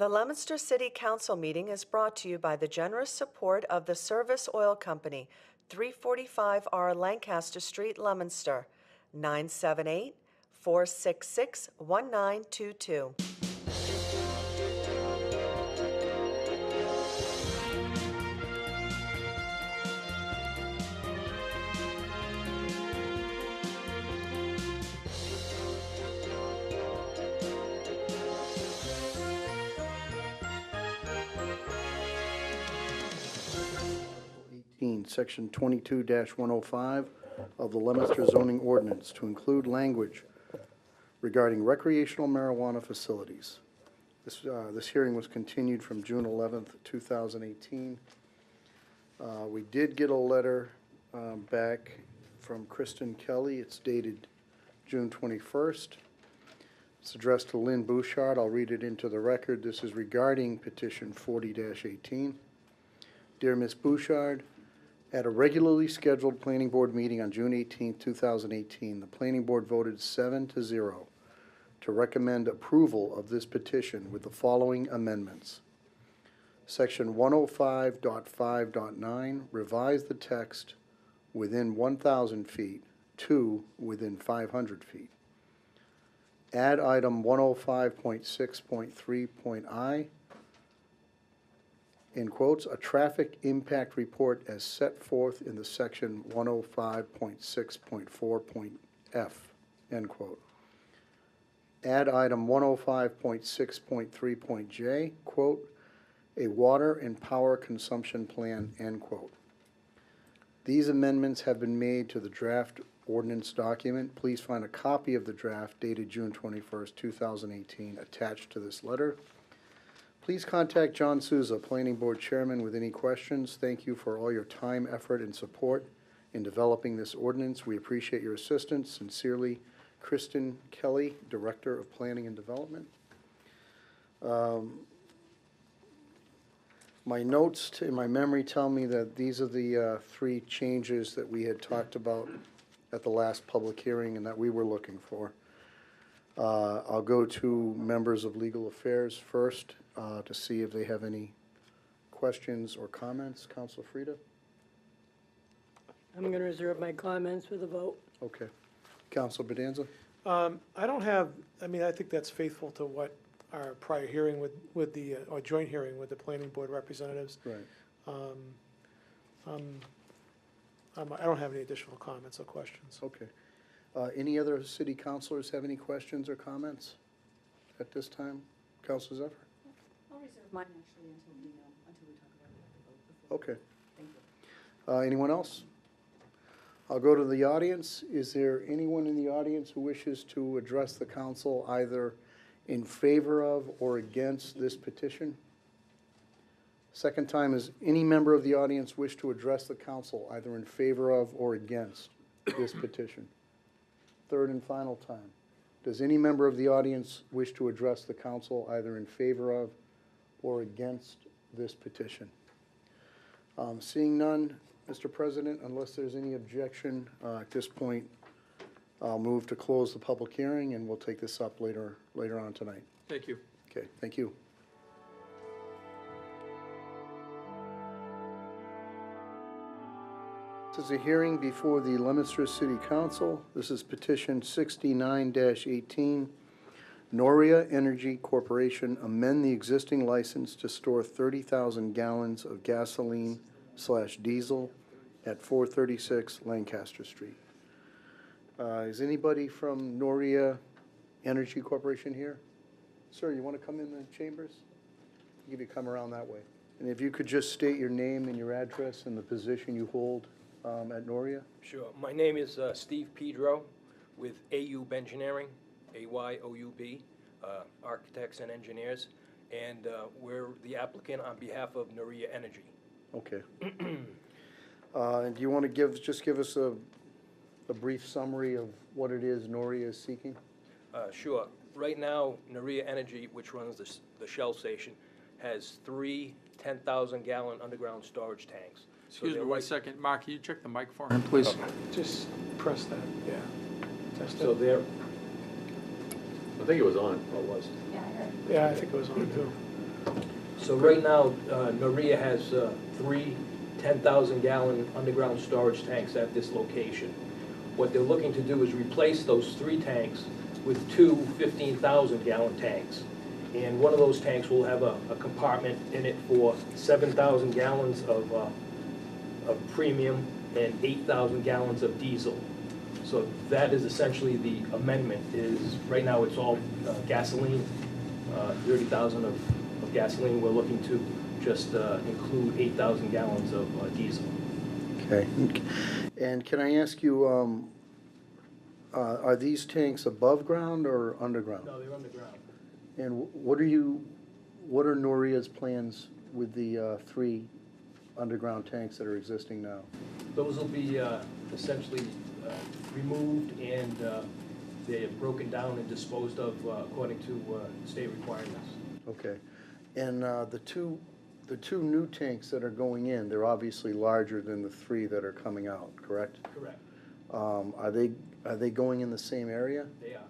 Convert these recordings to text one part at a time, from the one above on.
The Leominster City Council meeting is brought to you by the generous support of the Service Oil Company, 345R Lancaster Street, Leominster, 978-466-1922. Section 22-105 of the Leominster zoning ordinance to include language regarding recreational marijuana facilities. This hearing was continued from June 11th, 2018. We did get a letter back from Kristen Kelly. It's dated June 21st. It's addressed to Lynn Bouchard. I'll read it into the record. This is regarding petition 40-18. Dear Ms. Bouchard, at a regularly scheduled planning board meeting on June 18, 2018, the planning board voted 7-0 to recommend approval of this petition with the following amendments. Section 105.5.9, revise the text within 1,000 feet to within 500 feet. Add item 105.6.3.I, in quotes, a traffic impact report as set forth in the section 105.6.4.F, end quote. Add item 105.6.3.J, quote, a water and power consumption plan, end quote. These amendments have been made to the draft ordinance document. Please find a copy of the draft dated June 21st, 2018, attached to this letter. Please contact John Souza, Planning Board Chairman, with any questions. Thank you for all your time, effort, and support in developing this ordinance. We appreciate your assistance. Sincerely, Kristen Kelly, Director of Planning and Development. My notes in my memory tell me that these are the three changes that we had talked about at the last public hearing and that we were looking for. I'll go to members of Legal Affairs first to see if they have any questions or comments. Councilor Frida? I'm going to reserve my comments for the vote. Okay. Councilor Bedanza? I don't have, I mean, I think that's faithful to what our prior hearing with the, or joint hearing with the planning board representatives. Right. I don't have any additional comments or questions. Okay. Any other city councilors have any questions or comments at this time? Councilor Zephyr? I'll reserve mine actually until we talk about it. Okay. Thank you. Anyone else? I'll go to the audience. Is there anyone in the audience who wishes to address the council either in favor of or against this petition? Second time, is any member of the audience wish to address the council either in favor of or against this petition? Third and final time. Does any member of the audience wish to address the council either in favor of or against this petition? Seeing none, Mr. President, unless there's any objection, at this point, I'll move to close the public hearing, and we'll take this up later on tonight. Thank you. Okay, thank you. This is a hearing before the Leominster City Council. This is petition 69-18. Noria Energy Corporation amend the existing license to store 30,000 gallons of gasoline/diesel at 436 Lancaster Street. Is anybody from Noria Energy Corporation here? Sir, you want to come in the chambers? I'll give you come around that way. And if you could just state your name and your address and the position you hold at Noria. Sure. My name is Steve Pedro with AUB Engineering, AYOUB, Architects and Engineers, and we're the applicant on behalf of Noria Energy. Okay. And do you want to give us a brief summary of what it is Noria is seeking? Sure. Right now, Noria Energy, which runs the Shell station, has 3 10,000-gallon underground storage tanks. Excuse me 1 second. Mark, can you check the mic for him, please? Okay. Just press that, yeah. Test So it. there, I think it was on. Oh, it was. Yeah, I heard. Yeah, I think it was on too. So right now, Noria has three 10,000-gallon underground storage tanks at this location. What they're looking to do is replace those three tanks with two 15,000-gallon tanks. And one of those tanks will have a compartment in it for 7,000 gallons of premium and 8,000 gallons of diesel. So that is essentially the amendment, is right now it's all gasoline, 30,000 of gasoline. We're looking to just include 8,000 gallons of diesel. Okay. And can I ask you, are these tanks above ground or underground? No, they're underground. And what are Noria's plans with the three underground tanks that are existing now? Those will be essentially removed and they're broken down and disposed of according to state requirements. Okay. And the two new tanks that are going in, they're obviously larger than the three that are coming out, correct? Correct. Are they going in the same area? They are.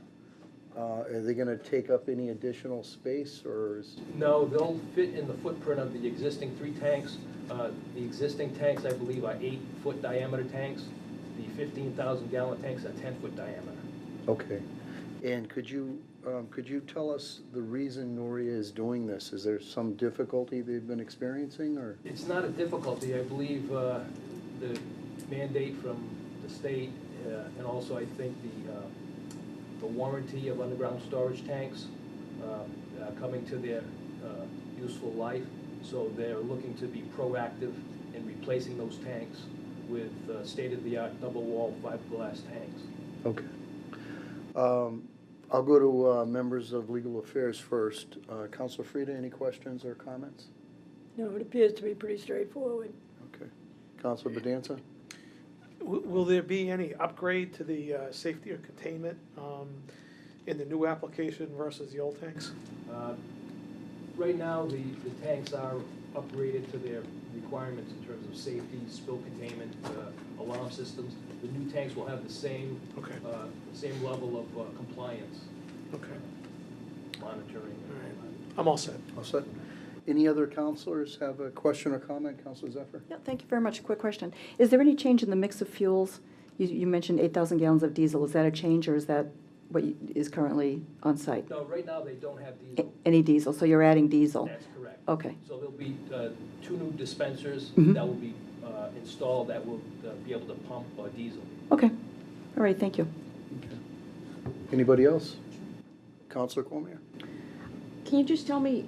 Are they gonna take up any additional space, or is? No, they'll fit in the footprint of the existing three tanks. The existing tanks, I believe, are 8-foot diameter tanks. The 15,000 gallon tanks are 10-foot diameter. Okay. And could you tell us the reason Noria is doing this? Is there some difficulty they've been experiencing, or? It's not a difficulty. I believe the mandate from the state and also I think the warranty of underground storage tanks coming to their useful life. So they're looking to be proactive in replacing those tanks with state-of-the-art double-wall fiberglass tanks. Okay. I'll go to members of Legal Affairs first. Counselor Frida, any questions or comments? No, it appears to be pretty straightforward. Okay. Counselor Bedanza? Will there be any upgrade to the safety or containment in the new application versus the old tanks? Right now, the tanks are upgraded to their requirements in terms of safety, spill containment, alarm systems. The new tanks will have the same, Okay. same level of compliance, Okay, monitoring. all right. I'm all set. All set. Any other counselors have a question or comment? Counselor Zephyr? Yeah, thank you very much. Quick question. Is there any change in the mix of fuels? You mentioned 8,000 gallons of diesel. Is that a change, or is that what is currently on site? No, right now, they don't have diesel. Any diesel, so you're adding diesel? That's correct. Okay, So there'll be two new dispensers Mhm. that will be installed that will be able to pump diesel. okay. All right, thank you. Anybody else? Counselor Cormier? Can you just tell me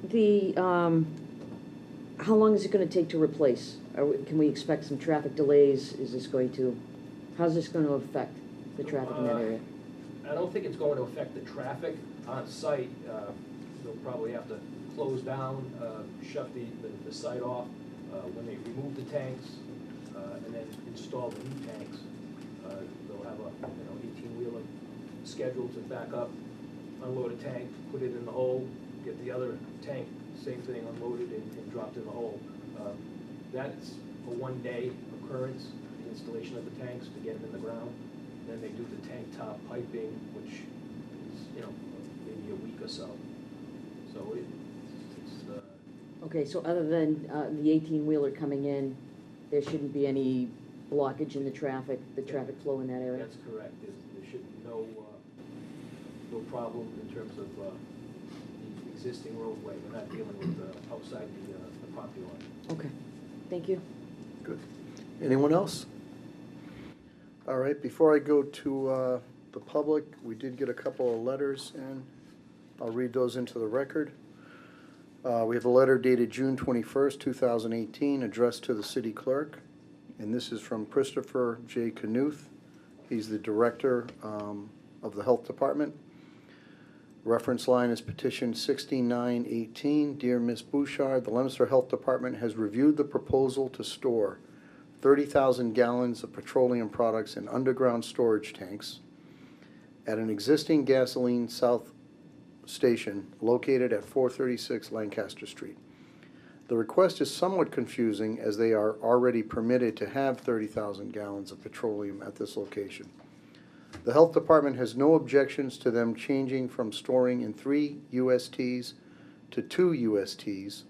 how long is it going to take to replace? Can we expect some traffic delays? How's this going to affect the traffic in that area? I don't think it's going to affect the traffic on site. They'll probably have to close down, shut the site off when they remove the tanks, and then install the new tanks. They'll have a 18-wheeler scheduled to back up, unload a tank, put it in the hole, get the other tank, same thing, unloaded and dropped in the hole. That's a one-day occurrence, the installation of the tanks to get them in the ground. Then they do the tank top piping, which is, maybe a week or so. So it's Okay, so other than the 18-wheeler coming in, there shouldn't be any blockage in the traffic flow in that area? that's correct. There should be no problem in terms of the existing roadway. We're not dealing with outside the property line. Okay, thank you. Good. Anyone else? All right, before I go to the public, we did get a couple of letters in. I'll read those into the record. We have a letter dated June 21st, 2018, addressed to the city clerk, and this is from Christopher J. Knuth. He's the director of the health department. Reference line is petition 6918. Dear Ms. Bouchard, the Leominster Health Department has reviewed the proposal to store 30,000 gallons of petroleum products in underground storage tanks at an existing gasoline south station located at 436 Lancaster Street. The request is somewhat confusing as they are already permitted to have 30,000 gallons of petroleum at this location. The Health Department has no objections to them changing from storing in 3 USTs to 2 USTs,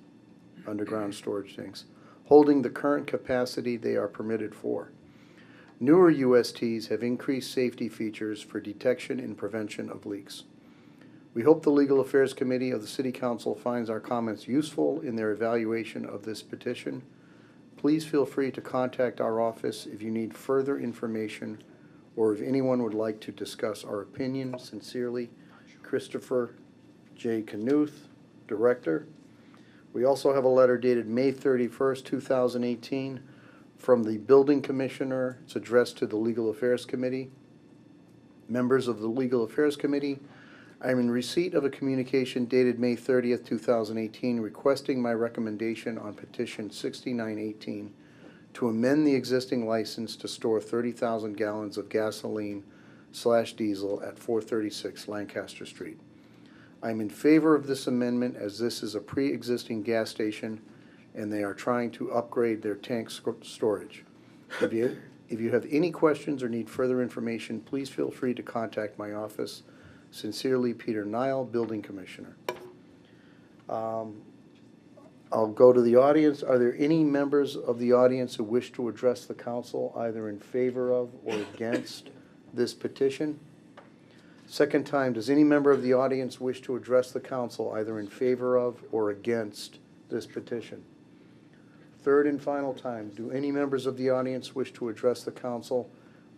underground storage tanks, holding the current capacity they are permitted for. Newer USTs have increased safety features for detection and prevention of leaks. We hope the Legal Affairs Committee of the City Council finds our comments useful in their evaluation of this petition. Please feel free to contact our office if you need further information or if anyone would like to discuss our opinion. Sincerely, Christopher J. Knuth, Director. We also have a letter dated May 31st, 2018, from the Building Commissioner. It's addressed to the Legal Affairs Committee. Members of the Legal Affairs Committee, I am in receipt of a communication dated May 30th, 2018, requesting my recommendation on petition 6918 to amend the existing license to store 30,000 gallons of gasoline/diesel at 436 Lancaster Street. I am in favor of this amendment as this is a pre-existing gas station and they are trying to upgrade their tank storage. If you have any questions or need further information, please feel free to contact my office. Sincerely, Peter Nile, Building Commissioner. I'll go to the audience. Are there any members of the audience who wish to address the council either in favor of or against this petition? Second time, does any member of the audience wish to address the council either in favor of or against this petition? Third and final time, do any members of the audience wish to address the council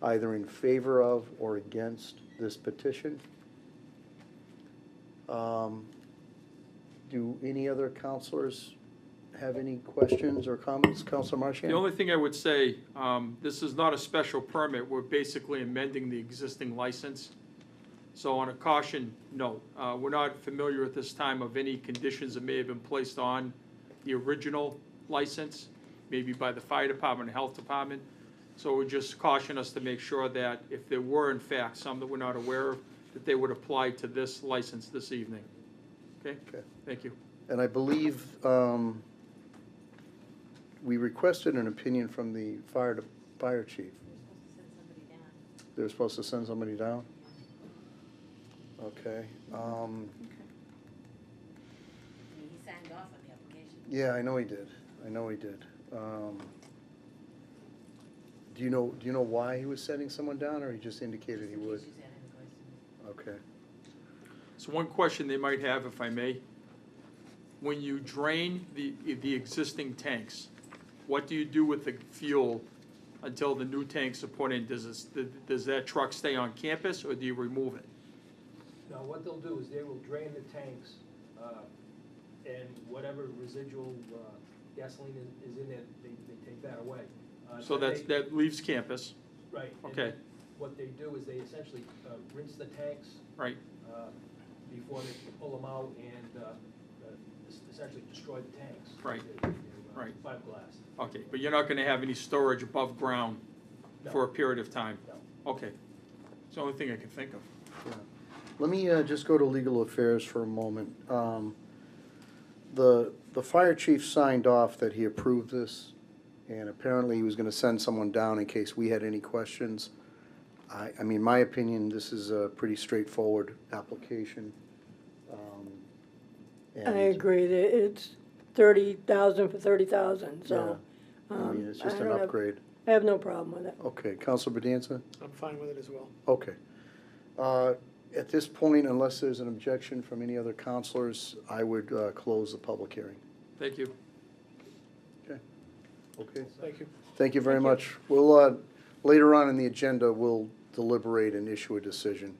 either in favor of or against this petition? Do any other councilors have any questions or comments? Councilor Marchand? The only thing I would say, this is not a special permit. We're basically amending the existing license. So on a caution note, we're not familiar at this time of any conditions that may have been placed on the original license, maybe by the fire department and health department. So we just caution us to make sure that if there were in fact some that we're not aware of, that they would apply to this license this evening. Okay? Okay. Thank you. And I believe we requested an opinion from the fire chief. They were supposed to send somebody down? Okay. He signed off on the application. Yeah, I know he did. Do you know why he was sending someone down, or he just indicated he would? Issues that invoice. Okay. So one question they might have, if I may, when you drain the existing tanks, what do you do with the fuel until the new tanks are put in? Does that truck stay on campus, or do you remove it? Now, what they'll do is they will drain the tanks, and whatever residual gasoline is in there, they take that away. So that leaves campus, Right. and okay. then What they do is they essentially rinse the tanks right? before they pull them out and essentially destroy the tanks. Right. They're, Right. Fiberglass. Okay, but you're not gonna have any storage above ground No. for a period of time? No. Okay. It's the only thing I can think of. Yeah. Let me just go to legal affairs for a moment. The fire chief signed off that he approved this, and apparently he was gonna send someone down in case we had any questions. I mean, my opinion, this is a pretty straightforward application. I and- agree, that it's 30,000 for 30,000, so. I mean, it's just I an don't have- upgrade. I have no problem with it. Okay, Councilor Bedanza? I'm fine with it as well. Okay. At this point, unless there's an objection from any other councilors, I would close the public hearing. Thank you. Okay. Okay. Thank you. Thank you very much. We'll, later on in the agenda, we'll deliberate and issue a decision.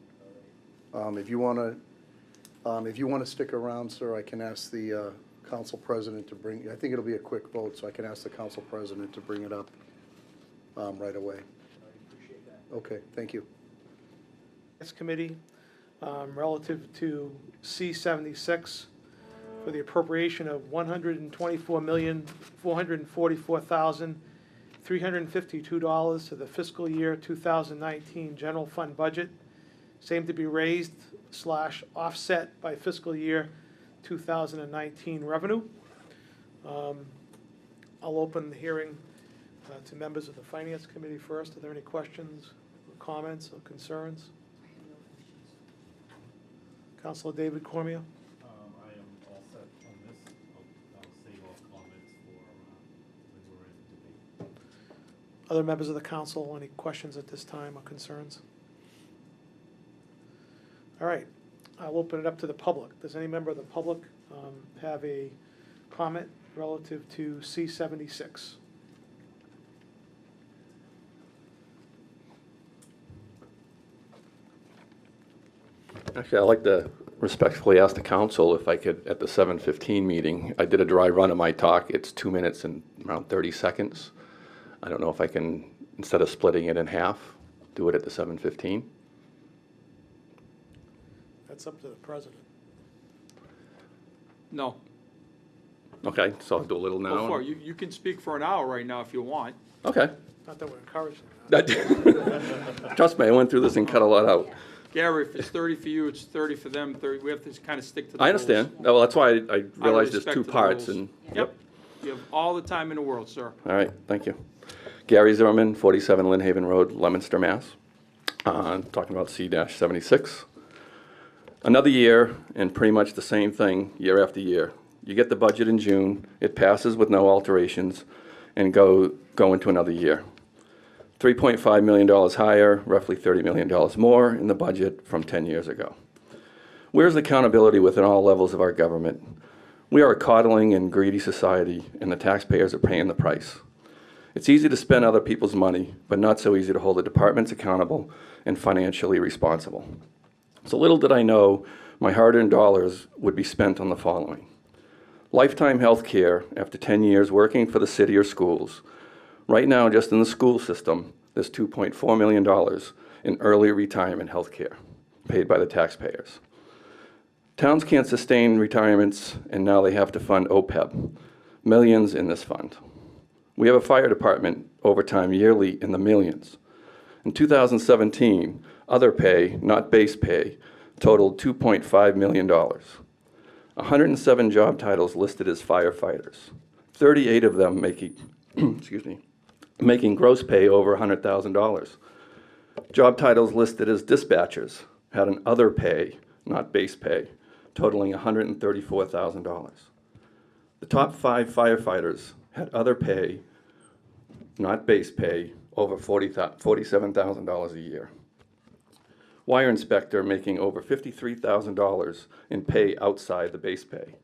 If you want to stick around, sir, I can ask the council president to bring, I think it'll be a quick vote, so I can ask the council president to bring it up right away. I appreciate that. Okay, thank you. Finance Committee, relative to C-76 for the appropriation of $124,444,352 to the fiscal year 2019 general fund budget, same to be raised / offset by fiscal year 2019 revenue. I'll open the hearing to members of the Finance Committee first. Are there any questions, or comments, or concerns? Councilor David Cormier? I am all set Other members of the council, any questions at this time or concerns? All right, I'll open it up to the public. Does any member of the public have a comment relative to C-76? Actually, I'd like to respectfully ask the council if I could, at the 7:15 meeting, I did a dry run of my talk. It's 2 minutes and around 30 seconds. I don't know if I can, instead of splitting it in half, do it at the 7:15. That's up to the president. No, Okay, so I'll do a little now. go for it. You can speak for an hour right now if you want. Okay. Not that we're encouraging that. Trust me, I went through this and cut a lot out. Gary, if it's 30 for you, it's 30 for them, 30, we have to kind of stick to the I rules. understand. Well, that's why I realized there's respect two to the parts rules. and, Yep, you have all the time in the world, sir. all right, thank you. Gary Zimmerman, 47 Lynn Road, Leominster, Mass. Talking about C-76. Another year and pretty much the same thing year after year. You get the budget in June, it passes with no alterations, and go into another year. $3.5 million higher, roughly $30 million more in the budget from 10 years ago. Where's accountability within all levels of our government? We are a coddling and greedy society, and the taxpayers are paying the price. It's easy to spend other people's money, but not so easy to hold the departments accountable and financially responsible. So little did I know my hard-earned dollars would be spent on the following. Lifetime health care after 10 years working for the city or schools. Right now, just in the school system, there's $2.4 million in early retirement health care paid by the taxpayers. Towns can't sustain retirements, and now they have to fund OPEB. Millions in this fund. We have a fire department overtime yearly in the millions. In 2017, other pay, not base pay, totaled $2.5 million. 107 job titles listed as firefighters, 38 of them making, excuse me, making gross pay over $100,000. Job titles listed as dispatchers had an other pay, not base pay, totaling $134,000. The top 5 firefighters had other pay, not base pay, over $47,000 a year. Wire inspector making over $53,000 in pay outside the base pay.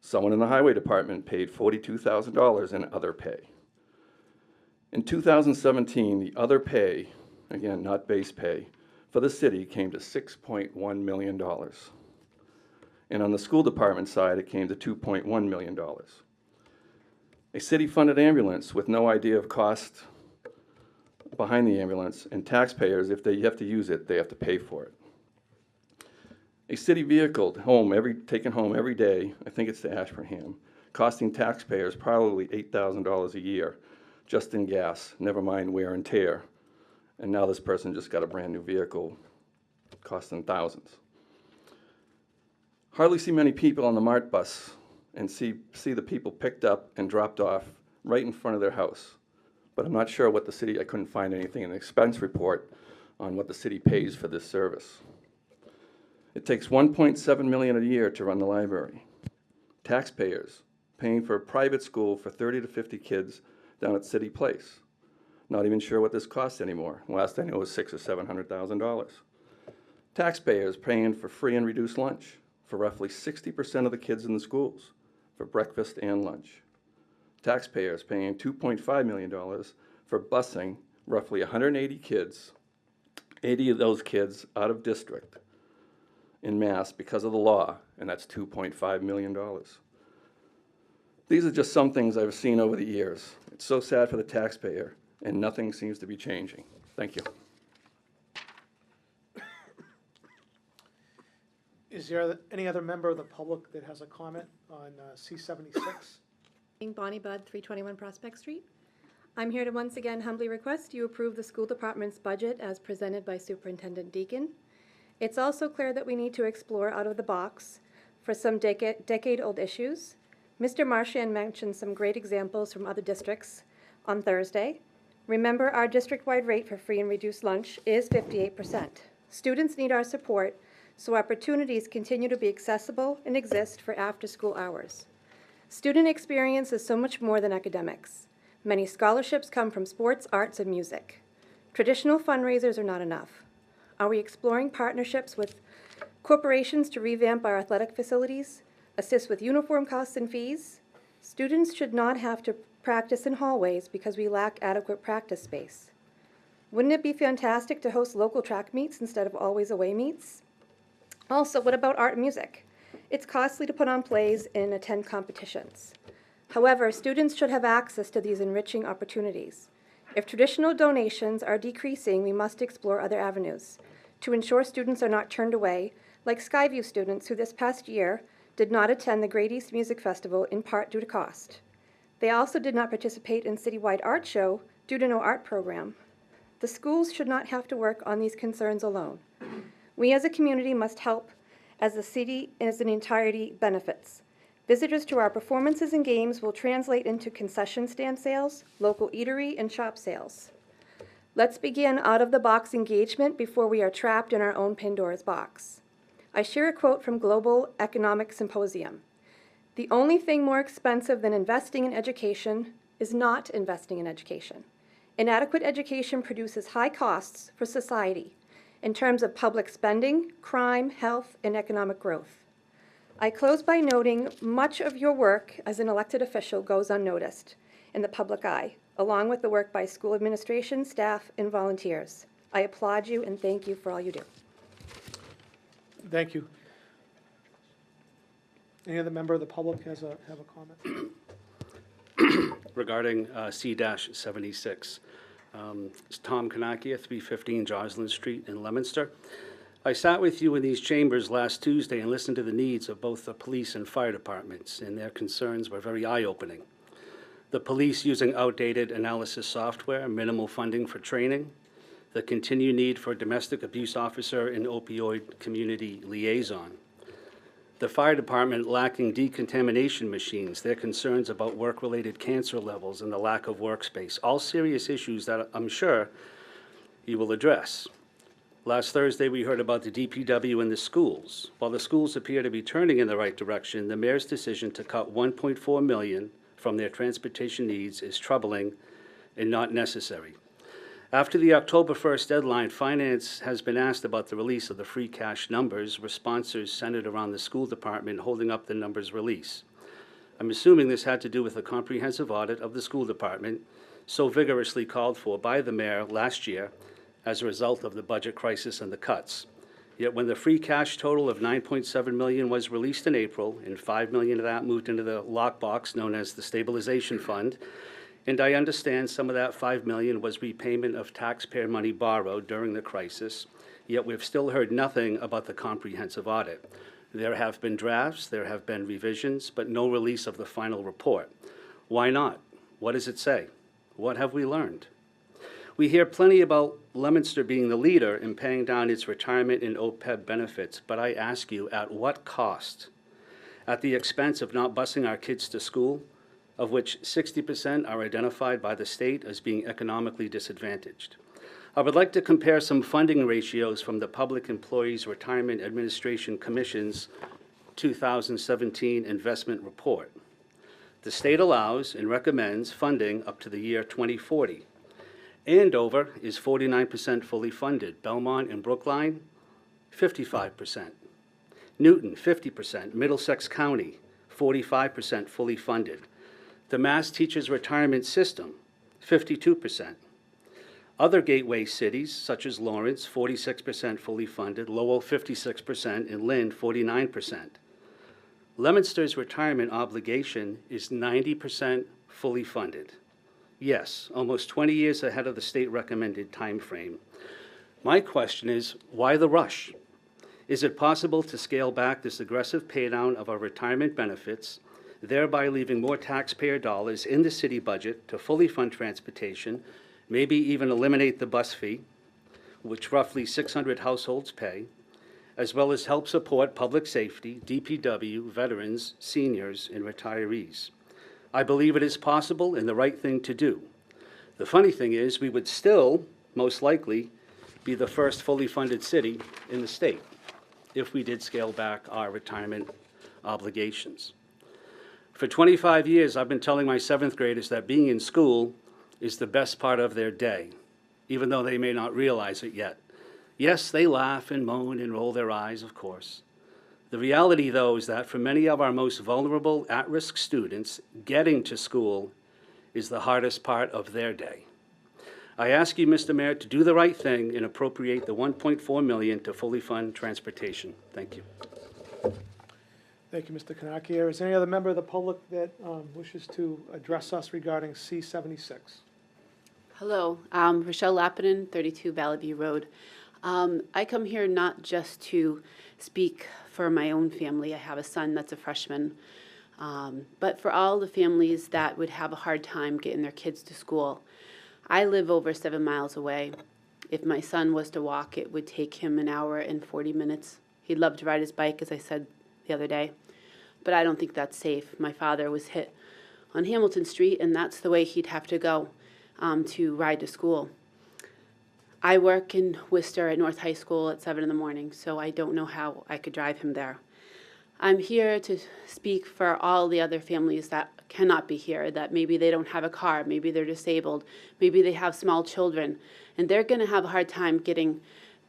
Someone in the highway department paid $42,000 in other pay. In 2017, the other pay, again, not base pay, for the city came to $6.1 million. And on the school department side, it came to $2.1 million. A city-funded ambulance with no idea of cost behind the ambulance, and taxpayers, if they have to use it, they have to pay for it. A city vehicle taken home every day, I think it's to Ashburnham, costing taxpayers probably $8,000 a year just in gas, never mind wear and tear. And now this person just got a brand new vehicle costing thousands. Hardly see many people on the MART bus and see the people picked up and dropped off right in front of their house. But I'm not sure what the city, I couldn't find anything in the expense report on what the city pays for this service. It takes $1.7 million a year to run the library. Taxpayers paying for a private school for 30 to 50 kids down at City Place. Not even sure what this costs anymore. Last I knew it was $600,000 or $700,000. Taxpayers paying for free and reduced lunch for roughly 60% of the kids in the schools for breakfast and lunch. Taxpayers paying $2.5 million for busing roughly 180 kids, 80 of those kids out of district in Mass because of the law, and that's $2.5 million. These are just some things I've seen over the years. It's so sad for the taxpayer, and nothing seems to be changing. Thank you. Is there any other member of the public that has a comment on C-76? Bonnie Budd, 321 Prospect Street. I'm here to once again humbly request you approve the school department's budget as presented by Superintendent Deacon. It's also clear that we need to explore out of the box for some decade-old issues. Mr. Marchand mentioned some great examples from other districts on Thursday. Remember, our district-wide rate for free and reduced lunch is 58%. Students need our support so opportunities continue to be accessible and exist for after-school hours. Student experience is so much more than academics. Many scholarships come from sports, arts, and music. Traditional fundraisers are not enough. Are we exploring partnerships with corporations to revamp our athletic facilities, assist with uniform costs and fees? Students should not have to practice in hallways because we lack adequate practice space. Wouldn't it be fantastic to host local track meets instead of always away meets? Also, what about art and music? It's costly to put on plays and attend competitions. However, students should have access to these enriching opportunities. If traditional donations are decreasing, we must explore other avenues to ensure students are not turned away, like Skyview students who this past year did not attend the Great East Music Festival in part due to cost. They also did not participate in citywide art show due to no art program. The schools should not have to work on these concerns alone. We as a community must help as the city as an entirety benefits. Visitors to our performances and games will translate into concession stand sales, local eatery, and shop sales. Let's begin out-of-the-box engagement before we are trapped in our own Pandora's box. I share a quote from Global Economic Symposium. "The only thing more expensive than investing in education is not investing in education. Inadequate education produces high costs for society in terms of public spending, crime, health, and economic growth." I close by noting much of your work as an elected official goes unnoticed in the public eye, along with the work by school administration, staff, and volunteers. I applaud you and thank you for all you do. Thank you. Any other member of the public have a comment? Regarding C-76. It's Tom Kanakia, 315 Joslin Street in Leominster. I sat with you in these chambers last Tuesday and listened to the needs of both the police and fire departments, and their concerns were very eye-opening. The police using outdated analysis software, minimal funding for training, the continued need for a domestic abuse officer and opioid community liaison. The fire department lacking decontamination machines, their concerns about work-related cancer levels and the lack of workspace, all serious issues that I'm sure you will address. Last Thursday, we heard about the DPW and the schools. While the schools appear to be turning in the right direction, the mayor's decision to cut $1.4 million from their transportation needs is troubling and not necessary. After the October 1st deadline, Finance has been asked about the release of the free cash numbers. Responses centered around the school department holding up the numbers release. I'm assuming this had to do with a comprehensive audit of the school department, so vigorously called for by the mayor last year as a result of the budget crisis and the cuts. Yet when the free cash total of $9.7 million was released in April, and $5 million of that moved into the lockbox known as the stabilization fund, and I understand some of that $5 million was repayment of taxpayer money borrowed during the crisis, yet we've still heard nothing about the comprehensive audit. There have been drafts, there have been revisions, but no release of the final report. Why not? What does it say? What have we learned? We hear plenty about Leominster being the leader in paying down its retirement and OPEB benefits, but I ask you, at what cost? At the expense of not busing our kids to school, of which 60% are identified by the state as being economically disadvantaged. I would like to compare some funding ratios from the Public Employees Retirement Administration Commission's 2017 investment report. The state allows and recommends funding up to the year 2040. Andover is 49% fully funded. Belmont and Brookline, 55%. Newton, 50%. Middlesex County, 45% fully funded. The Mass Teachers Retirement System, 52%. Other gateway cities, such as Lawrence, 46% fully funded, Lowell, 56%, and Lynn, 49%. Leominster's retirement obligation is 90% fully funded. Yes, almost 20 years ahead of the state recommended time frame. My question is, why the rush? Is it possible to scale back this aggressive paydown of our retirement benefits, thereby leaving more taxpayer dollars in the city budget to fully fund transportation, maybe even eliminate the bus fee, which roughly 600 households pay, as well as help support public safety, DPW, veterans, seniors, and retirees? I believe it is possible and the right thing to do. The funny thing is, we would still, most likely, be the first fully funded city in the state if we did scale back our retirement obligations. For 25 years, I've been telling my seventh graders that being in school is the best part of their day, even though they may not realize it yet. Yes, they laugh and moan and roll their eyes, of course. The reality, though, is that for many of our most vulnerable, at-risk students, getting to school is the hardest part of their day. I ask you, Mr. Mayor, to do the right thing and appropriate the $1.4 million to fully fund transportation. Thank you. Thank you, Mr. Kanakia. Is there any other member of the public that wishes to address us regarding C-76? Hello, Rochelle Lappinen, 32 Valley View Road. I come here not just to speak for my own family. I have a son that's a freshman, but for all the families that would have a hard time getting their kids to school. I live over 7 miles away. If my son was to walk, it would take him an hour and 40 minutes. He'd love to ride his bike, as I said the other day, but I don't think that's safe. My father was hit on Hamilton Street, and that's the way he'd have to go to ride to school. I work in Worcester at North High School at 7 in the morning, so I don't know how I could drive him there. I'm here to speak for all the other families that cannot be here, that maybe they don't have a car, maybe they're disabled, maybe they have small children, and they're going to have a hard time getting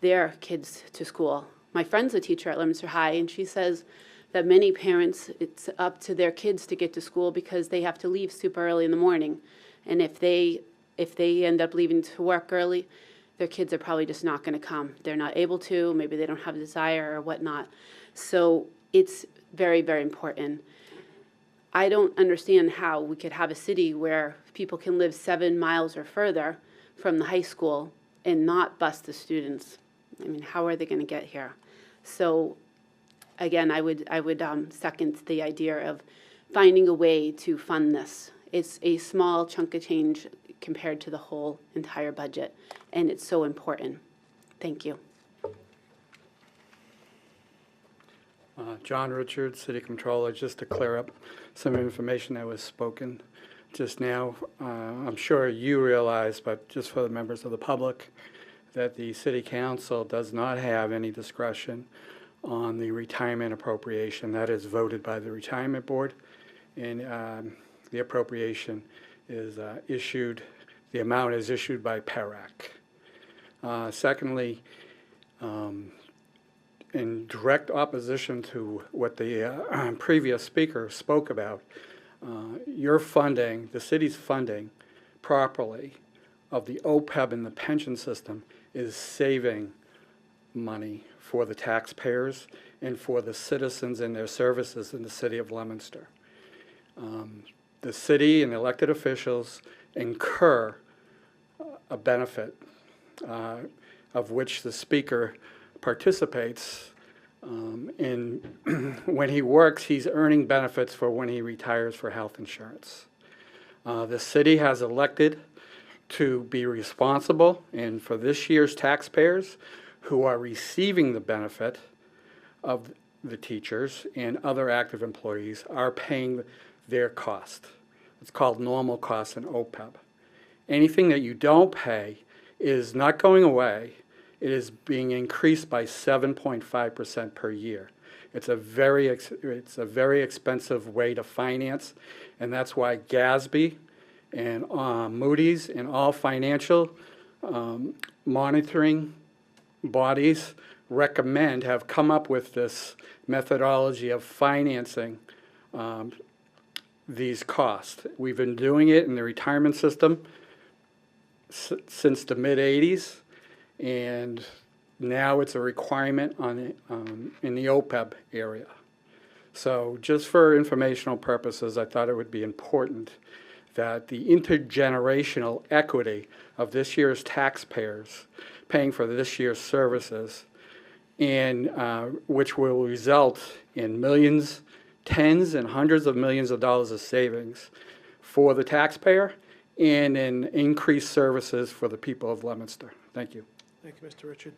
their kids to school. My friend's a teacher at Leominster High, and she says that many parents, it's up to their kids to get to school because they have to leave super early in the morning. And if they end up leaving to work early, their kids are probably just not going to come. They're not able to, maybe they don't have a desire or whatnot. So it's very, very important. I don't understand how we could have a city where people can live 7 miles or further from the high school and not bus the students. I mean, how are they going to get here? So again, I would second the idea of finding a way to fund this. It's a small chunk of change compared to the whole entire budget, and it's so important. Thank you. John Richards, City Controller, just to clear up some information that was spoken just now. I'm sure you realize, but just for the members of the public, that the City Council does not have any discretion on the retirement appropriation. That is voted by the Retirement Board, and the appropriation is issued, the amount is issued by PERAC. Secondly, in direct opposition to what the previous speaker spoke about, your funding, the city's funding properly of the OPEB and the pension system is saving money for the taxpayers and for the citizens and their services in the city of Leominster. The city and the elected officials incur a benefit of which the speaker participates in. When he works, he's earning benefits for when he retires for health insurance. The city has elected to be responsible, and for this year's taxpayers who are receiving the benefit of the teachers and other active employees are paying their cost. It's called normal costs in OPEB. Anything that you don't pay is not going away. It is being increased by 7.5% per year. It's a very expensive way to finance, and that's why GASB and Moody's and all financial monitoring bodies have come up with this methodology of financing these costs. We've been doing it in the retirement system since the mid-'80s, and now it's a requirement in the OPEB area. So just for informational purposes, I thought it would be important that the intergenerational equity of this year's taxpayers paying for this year's services, and which will result in millions, tens and hundreds of millions of dollars of savings for the taxpayer and in increased services for the people of Leominster. Thank you. Thank you, Mr. Richard.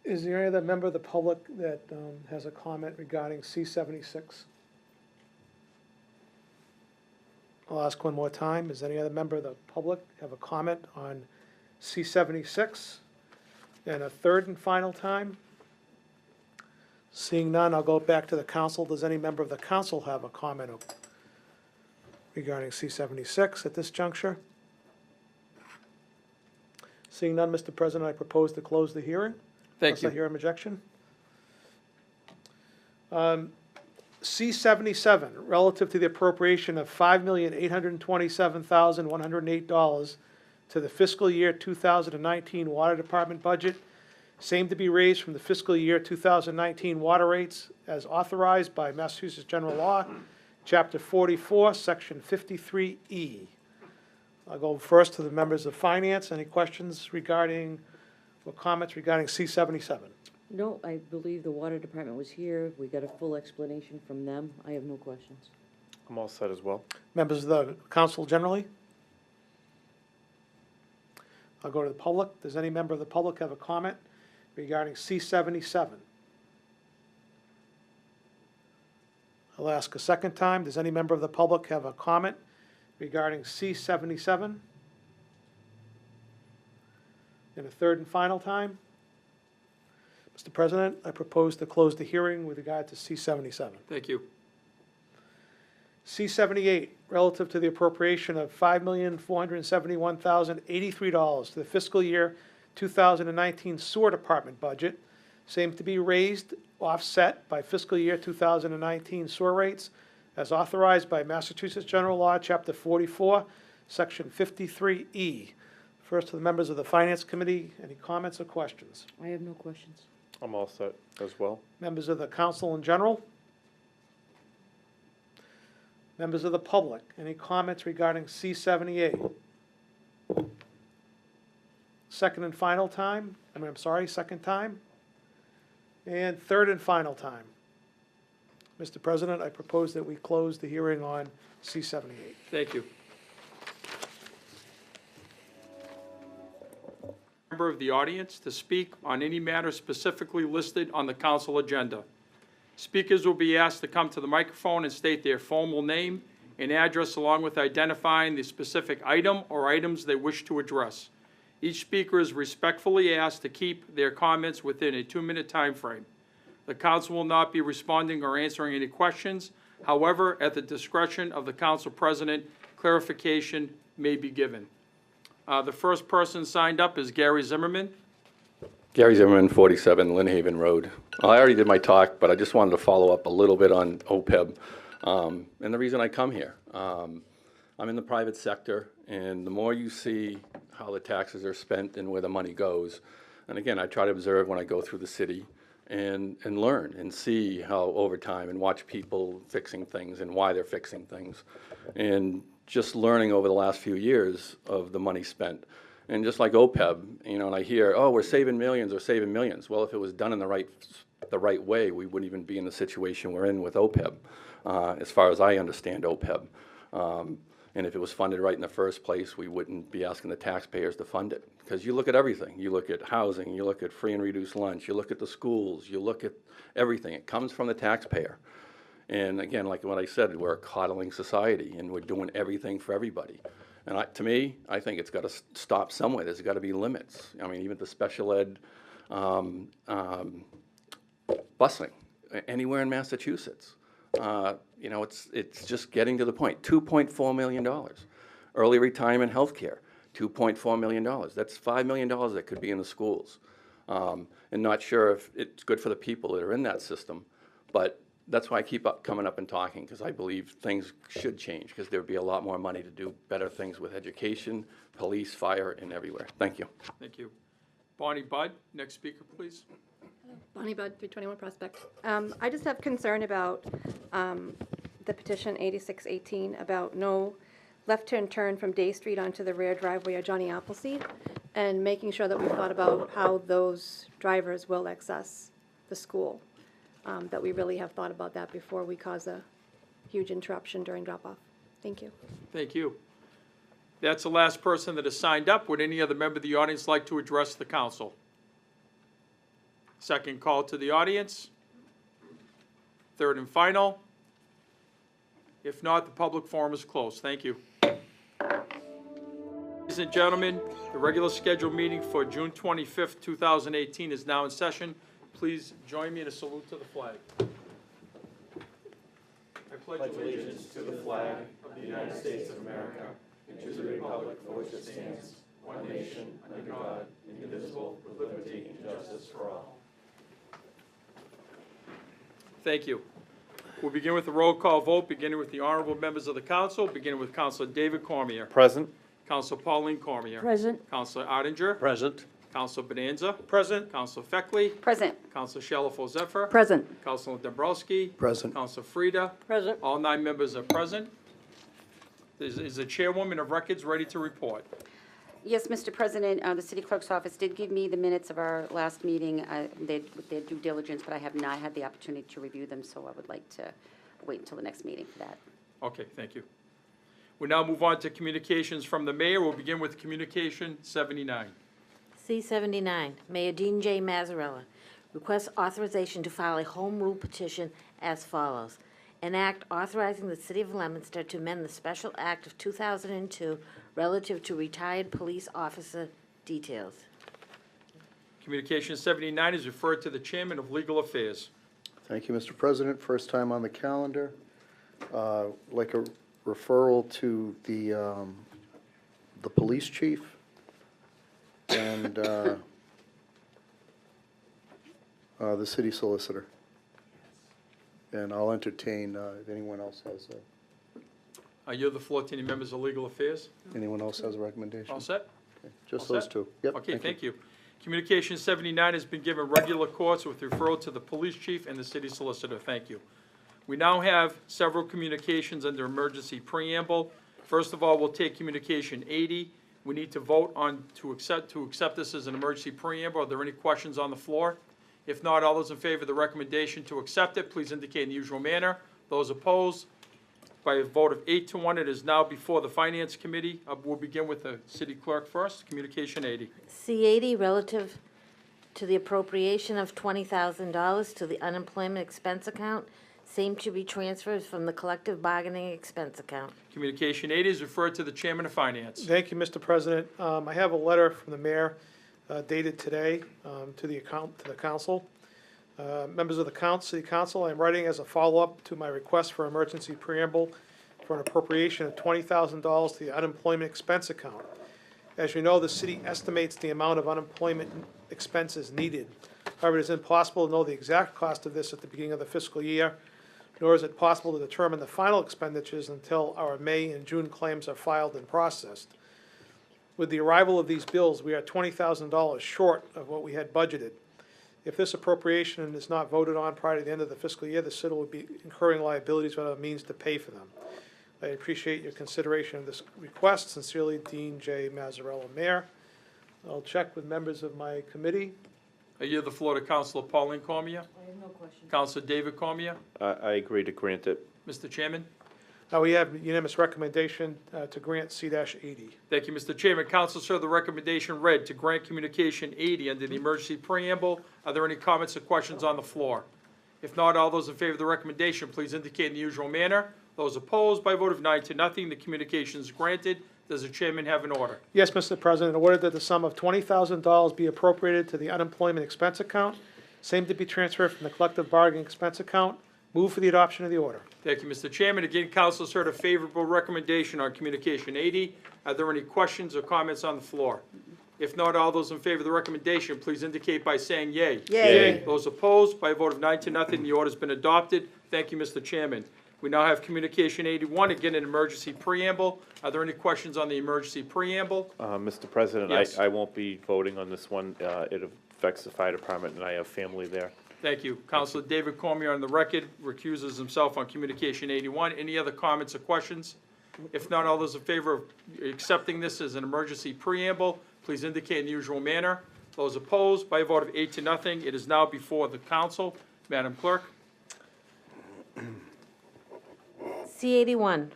Is there any other member of the public that has a comment regarding C-76? I'll ask one more time. Is any other member of the public have a comment on C-76? And a third and final time. Seeing none, I'll go back to the council. Does any member of the council have a comment regarding C-76 at this juncture? Seeing none, Mr. President, I propose to close the hearing. Thank Unless I you. hear an objection. C-77, relative to the appropriation of $5,827,108 to the fiscal year 2019 Water Department budget, same to be raised from the fiscal year 2019 water rates as authorized by Massachusetts General Law, Chapter 44, Section 53E. I'll go first to the members of Finance. Any questions regarding, or comments regarding C-77? No, I believe the water department was here. We got a full explanation from them. I have no questions. I'm all set as well. Members of the council generally? I'll go to the public. Does any member of the public have a comment regarding C-77? I'll ask a second time. Does any member of the public have a comment regarding C-77? And a third and final time? Mr. President, I propose to close the hearing with regard to C-77. Thank you. C-78, relative to the appropriation of $5,471,083 to the fiscal year 2019 Sewer Department budget, same to be raised, offset by fiscal year 2019 sewer rates, as authorized by Massachusetts General Law, Chapter 44, Section 53E. First to the members of the Finance Committee, any comments or questions? I have no questions. I'm all set as well. Members of the council in general? Members of the public, any comments regarding C-78? Second and final time? Second time? And third and final time? Mr. President, I propose that we close the hearing on C-78. Thank you. Member of the audience to speak on any matter specifically listed on the council agenda. Speakers will be asked to come to the microphone and state their formal name and address along with identifying the specific item or items they wish to address. Each speaker is respectfully asked to keep their comments within a 2-minute time frame. The council will not be responding or answering any questions. However, at the discretion of the council president, clarification may be given. The first person signed up is Gary Zimmerman. Gary Zimmerman, 47 Lynn Haven Road. Well, I already did my talk, but I just wanted to follow up a little bit on OPEB. And the reason I come here, I'm in the private sector, and the more you see how the taxes are spent and where the money goes, and again, I try to observe when I go through the city and learn and see how over time and watch people fixing things and why they're fixing things. And just learning over the last few years of the money spent. And just like OPEB, and I hear, oh, we're saving millions or saving millions. Well, if it was done in the right way, we wouldn't even be in the situation we're in with OPEB, as far as I understand OPEB. And if it was funded right in the first place, we wouldn't be asking the taxpayers to fund it. Because you look at everything. You look at housing, you look at free and reduced lunch, you look at the schools, you look at everything. It comes from the taxpayer. And again, like what I said, we're a coddling society, and we're doing everything for everybody. And to me, I think it's got to stop somewhere. There's got to be limits. I mean, even the special ed busing anywhere in Massachusetts. It's just getting to the point. $2.4 million. Early retirement health care, $2.4 million. That's $5 million that could be in the schools. And not sure if it's good for the people that are in that system, but that's why I keep coming up and talking, because I believe things should change, because there would be a lot more money to do better things with education, police, fire, and everywhere. Thank you. Thank you. Bonnie Budd, next speaker, please. Bonnie Budd, 321 Prospect. I just have concern about the petition 8618 about no left-hand turn from Day Street onto the rear driveway of Johnny Appleseed, and making sure that we've thought about how those drivers will access the school. That we really have thought about that before we cause a huge interruption during drop-off. Thank you. Thank you. That's the last person that has signed up. Would any other member of the audience like to address the council? Second call to the audience. Third and final. If not, the public forum is closed. Thank you. Ladies and gentlemen, the regular scheduled meeting for June 25th, 2018 is now in session. please join me in a salute to the flag. I pledge allegiance to the flag of the United States of America and to the republic for which it stands, one nation, under God, indivisible, with liberty and justice for all. Thank you. We'll begin with the roll call vote, beginning with the honorable members of the council, beginning with Councilor David Cormier. Present. Councilor Pauline Cormier. Present. Councilor Oettinger. Present. Councilor Bonanza. Present. Councilor Feckley. Present. Councilor Shalfo Zephyr. Present. Councilor Dombrowski. Present. Councilor Frida. Present. All 9 members are present. Is the chairwoman of records ready to report? Yes, Mr. President, the city clerk's office did give me the minutes of our last meeting. They did due diligence, but I have not had the opportunity to review them, so I would like to wait until the next meeting for that. Okay, thank you. We now move on to communications from the mayor. We'll begin with communication 79. C-79, Mayor Dean J. Mazzarella requests authorization to file a home rule petition as follows. An act authorizing the City of Leominster to amend the Special Act of 2002 relative to retired police officer details. Communication 79 is referred to the Chairman of Legal Affairs. Thank you, Mr. President. First time on the calendar. Like a referral to the police chief and the city solicitor. And I'll entertain if anyone else has I yield the floor to any members of Legal Affairs. anyone else has a recommendation. All set? Okay, just All those set? two. Yep. Okay, thank you. Communication 79 has been given regular course with referral to the police chief and the city solicitor. Thank you. We now have several communications under emergency preamble. First of all, we'll take communication 80. We need to vote on to accept this as an emergency preamble. Are there any questions on the floor? If not, all those in favor of the recommendation to accept it, please indicate in the usual manner. Those opposed, by a vote of 8-1, it is now before the Finance Committee. We'll begin with the city clerk first. Communication 80. C-80, relative to the appropriation of $20,000 to the unemployment expense account, same to be transferred from the collective bargaining expense account. Communication 80 is referred to the Chairman of Finance. Thank you, Mr. President. I have a letter from the mayor dated today to the council. Members of the city council, I am writing as a follow-up to my request for emergency preamble for an appropriation of $20,000 to the unemployment expense account. As you know, the city estimates the amount of unemployment expenses needed. However, it is impossible to know the exact cost of this at the beginning of the fiscal year, nor is it possible to determine the final expenditures until our May and June claims are filed and processed. With the arrival of these bills, we are $20,000 short of what we had budgeted. If this appropriation is not voted on prior to the end of the fiscal year, the city will be incurring liabilities without a means to pay for them. I appreciate your consideration of this request. Sincerely, Dean J. Mazzarella, Mayor. I'll check with members of my committee. I yield the floor to Councilor Pauline Cormier. I have no question. Councilor David Cormier. I agree to grant it. Mr. Chairman. We have unanimous recommendation to grant C-80. Thank you, Mr. Chairman. Council, sir, the recommendation read to grant communication 80 under the emergency preamble. Are there any comments or questions on the floor? If not, all those in favor of the recommendation, please indicate in the usual manner. Those opposed, by a vote of 9-0, the communication is granted. Does the chairman have an order? Yes, Mr. President. Order that the sum of $20,000 be appropriated to the unemployment expense account, same to be transferred from the collective bargaining expense account. Move for the adoption of the order. Thank you, Mr. Chairman. Again, Council has heard a favorable recommendation on communication 80. Are there any questions or comments on the floor? If not, all those in favor of the recommendation, please indicate by saying yea. Yay. Those opposed, by a vote of 9-0, the order's been adopted. Thank you, Mr. Chairman. We now have communication 81, again an emergency preamble. Are there any questions on the emergency preamble? Mr. President, Yes. I won't be voting on this one. It affects the fire department, and I have family there. Thank you. Councilor David Cormier on the record recuses himself on communication 81. Any other comments or questions? If not, all those in favor of accepting this as an emergency preamble, please indicate in the usual manner. Those opposed, by a vote of 8-0, it is now before the council. Madam Clerk. C-81,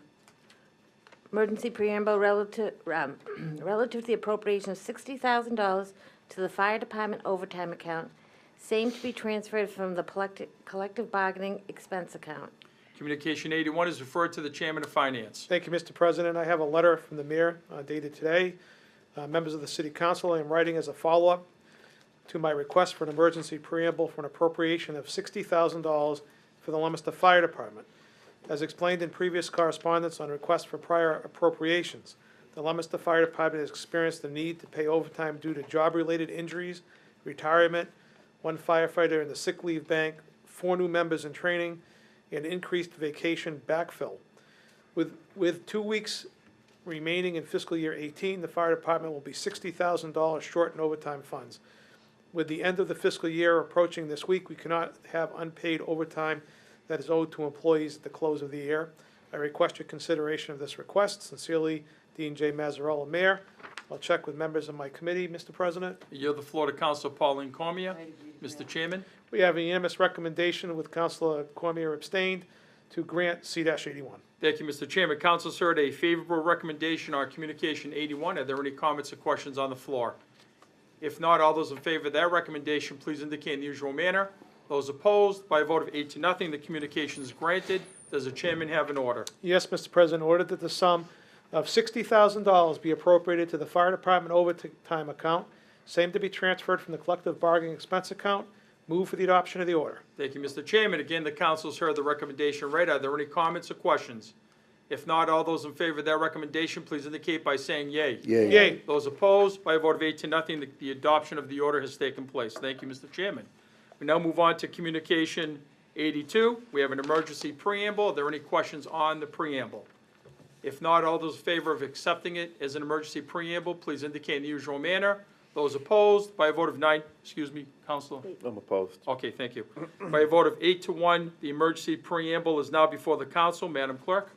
emergency preamble relative to the appropriation of $60,000 to the fire department overtime account, same to be transferred from the collective bargaining expense account. Communication 81 is referred to the Chairman of Finance. Thank you, Mr. President. I have a letter from the mayor dated today. Members of the city council, I am writing as a follow-up to my request for an emergency preamble for an appropriation of $60,000 for the Leominster Fire Department. As explained in previous correspondence on requests for prior appropriations, the Leominster Fire Department has experienced the need to pay overtime due to job-related injuries, retirement, 1 firefighter in the sick leave bank, 4 new members in training, and increased vacation backfill. With 2 weeks remaining in fiscal year 18, the fire department will be $60,000 short in overtime funds. With the end of the fiscal year approaching this week, we cannot have unpaid overtime that is owed to employees at the close of the year. I request your consideration of this request. Sincerely, Dean J. Mazzarella, Mayor. I'll check with members of my committee, Mr. President. I yield the floor to Councilor Pauline Cormier. Mr. Chairman. We have a unanimous recommendation with Councilor Cormier abstained to grant C-81. Thank you, Mr. Chairman. Council's heard a favorable recommendation on Communication 81. Are there any comments or questions on the floor? If not, all those in favor of that recommendation, please indicate in the usual manner. Those opposed, by a vote of 8-0, the communication is granted. Does the chairman have an order? Yes, Mr. President, ordered that the sum of $60,000 be appropriated to the fire department overtime account, same to be transferred from the collective bargaining expense account. Move for the adoption of the order. Thank you, Mr. Chairman. Again, the council's heard the recommendation read. Are there any comments or questions? If not, all those in favor of that recommendation, please indicate by saying yea. Yea. Yea. Those opposed, by a vote of 8-0, the adoption of the order has taken place. Thank you, Mr. Chairman. We now move on to Communication 82. We have an emergency preamble. Are there any questions on the preamble? If not, all those in favor of accepting it as an emergency preamble, please indicate in the usual manner. Those opposed, by a vote of Councilor? I'm opposed. Okay, thank you. By a vote of 8-1, the emergency preamble is now before the council. Madam Clerk?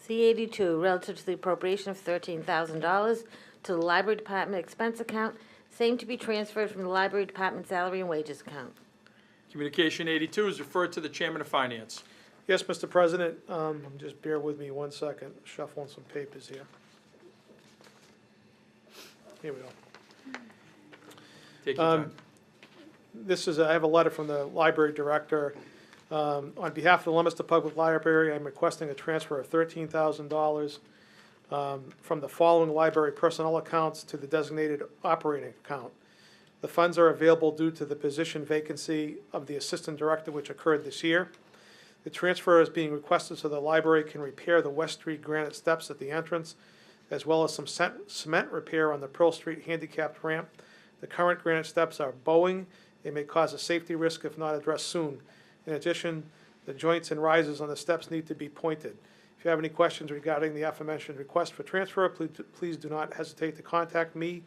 C-82, relative to the appropriation of $13,000 to the Library Department expense account, same to be transferred from the Library Department salary and wages account. Communication 82 is referred to the Chairman of Finance. Yes, Mr. President, just bear with me 1 second, shuffling some papers here. Here we go. Take your time. I have a letter from the library director. On behalf of the Leominster Public Library, I'm requesting a transfer of $13,000 from the following library personnel accounts to the designated operating account. The funds are available due to the position vacancy of the assistant director, which occurred this year. The transfer is being requested so the library can repair the West Street granite steps at the entrance, as well as some cement repair on the Pearl Street handicapped ramp. The current granite steps are bowing. They may cause a safety risk if not addressed soon. In addition, the joints and risers on the steps need to be pointed. If you have any questions regarding the aforementioned request for transfer, please do not hesitate to contact me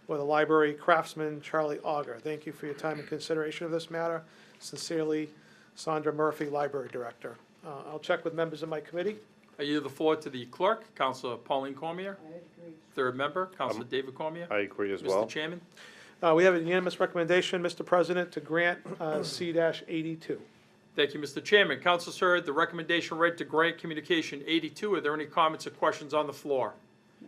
or the library craftsman, Charlie Auger. Thank you for your time and consideration of this matter. Sincerely, Sandra Murphy, Library Director. I'll check with members of my committee. I yield the floor to the clerk, Councilor Pauline Cormier. I agree. Third member, Councilor David Cormier. I agree as well. Mr. Chairman. We have a unanimous recommendation, Mr. President, to grant C-82. Thank you, Mr. Chairman. Council's heard the recommendation read to grant Communication 82. Are there any comments or questions on the floor?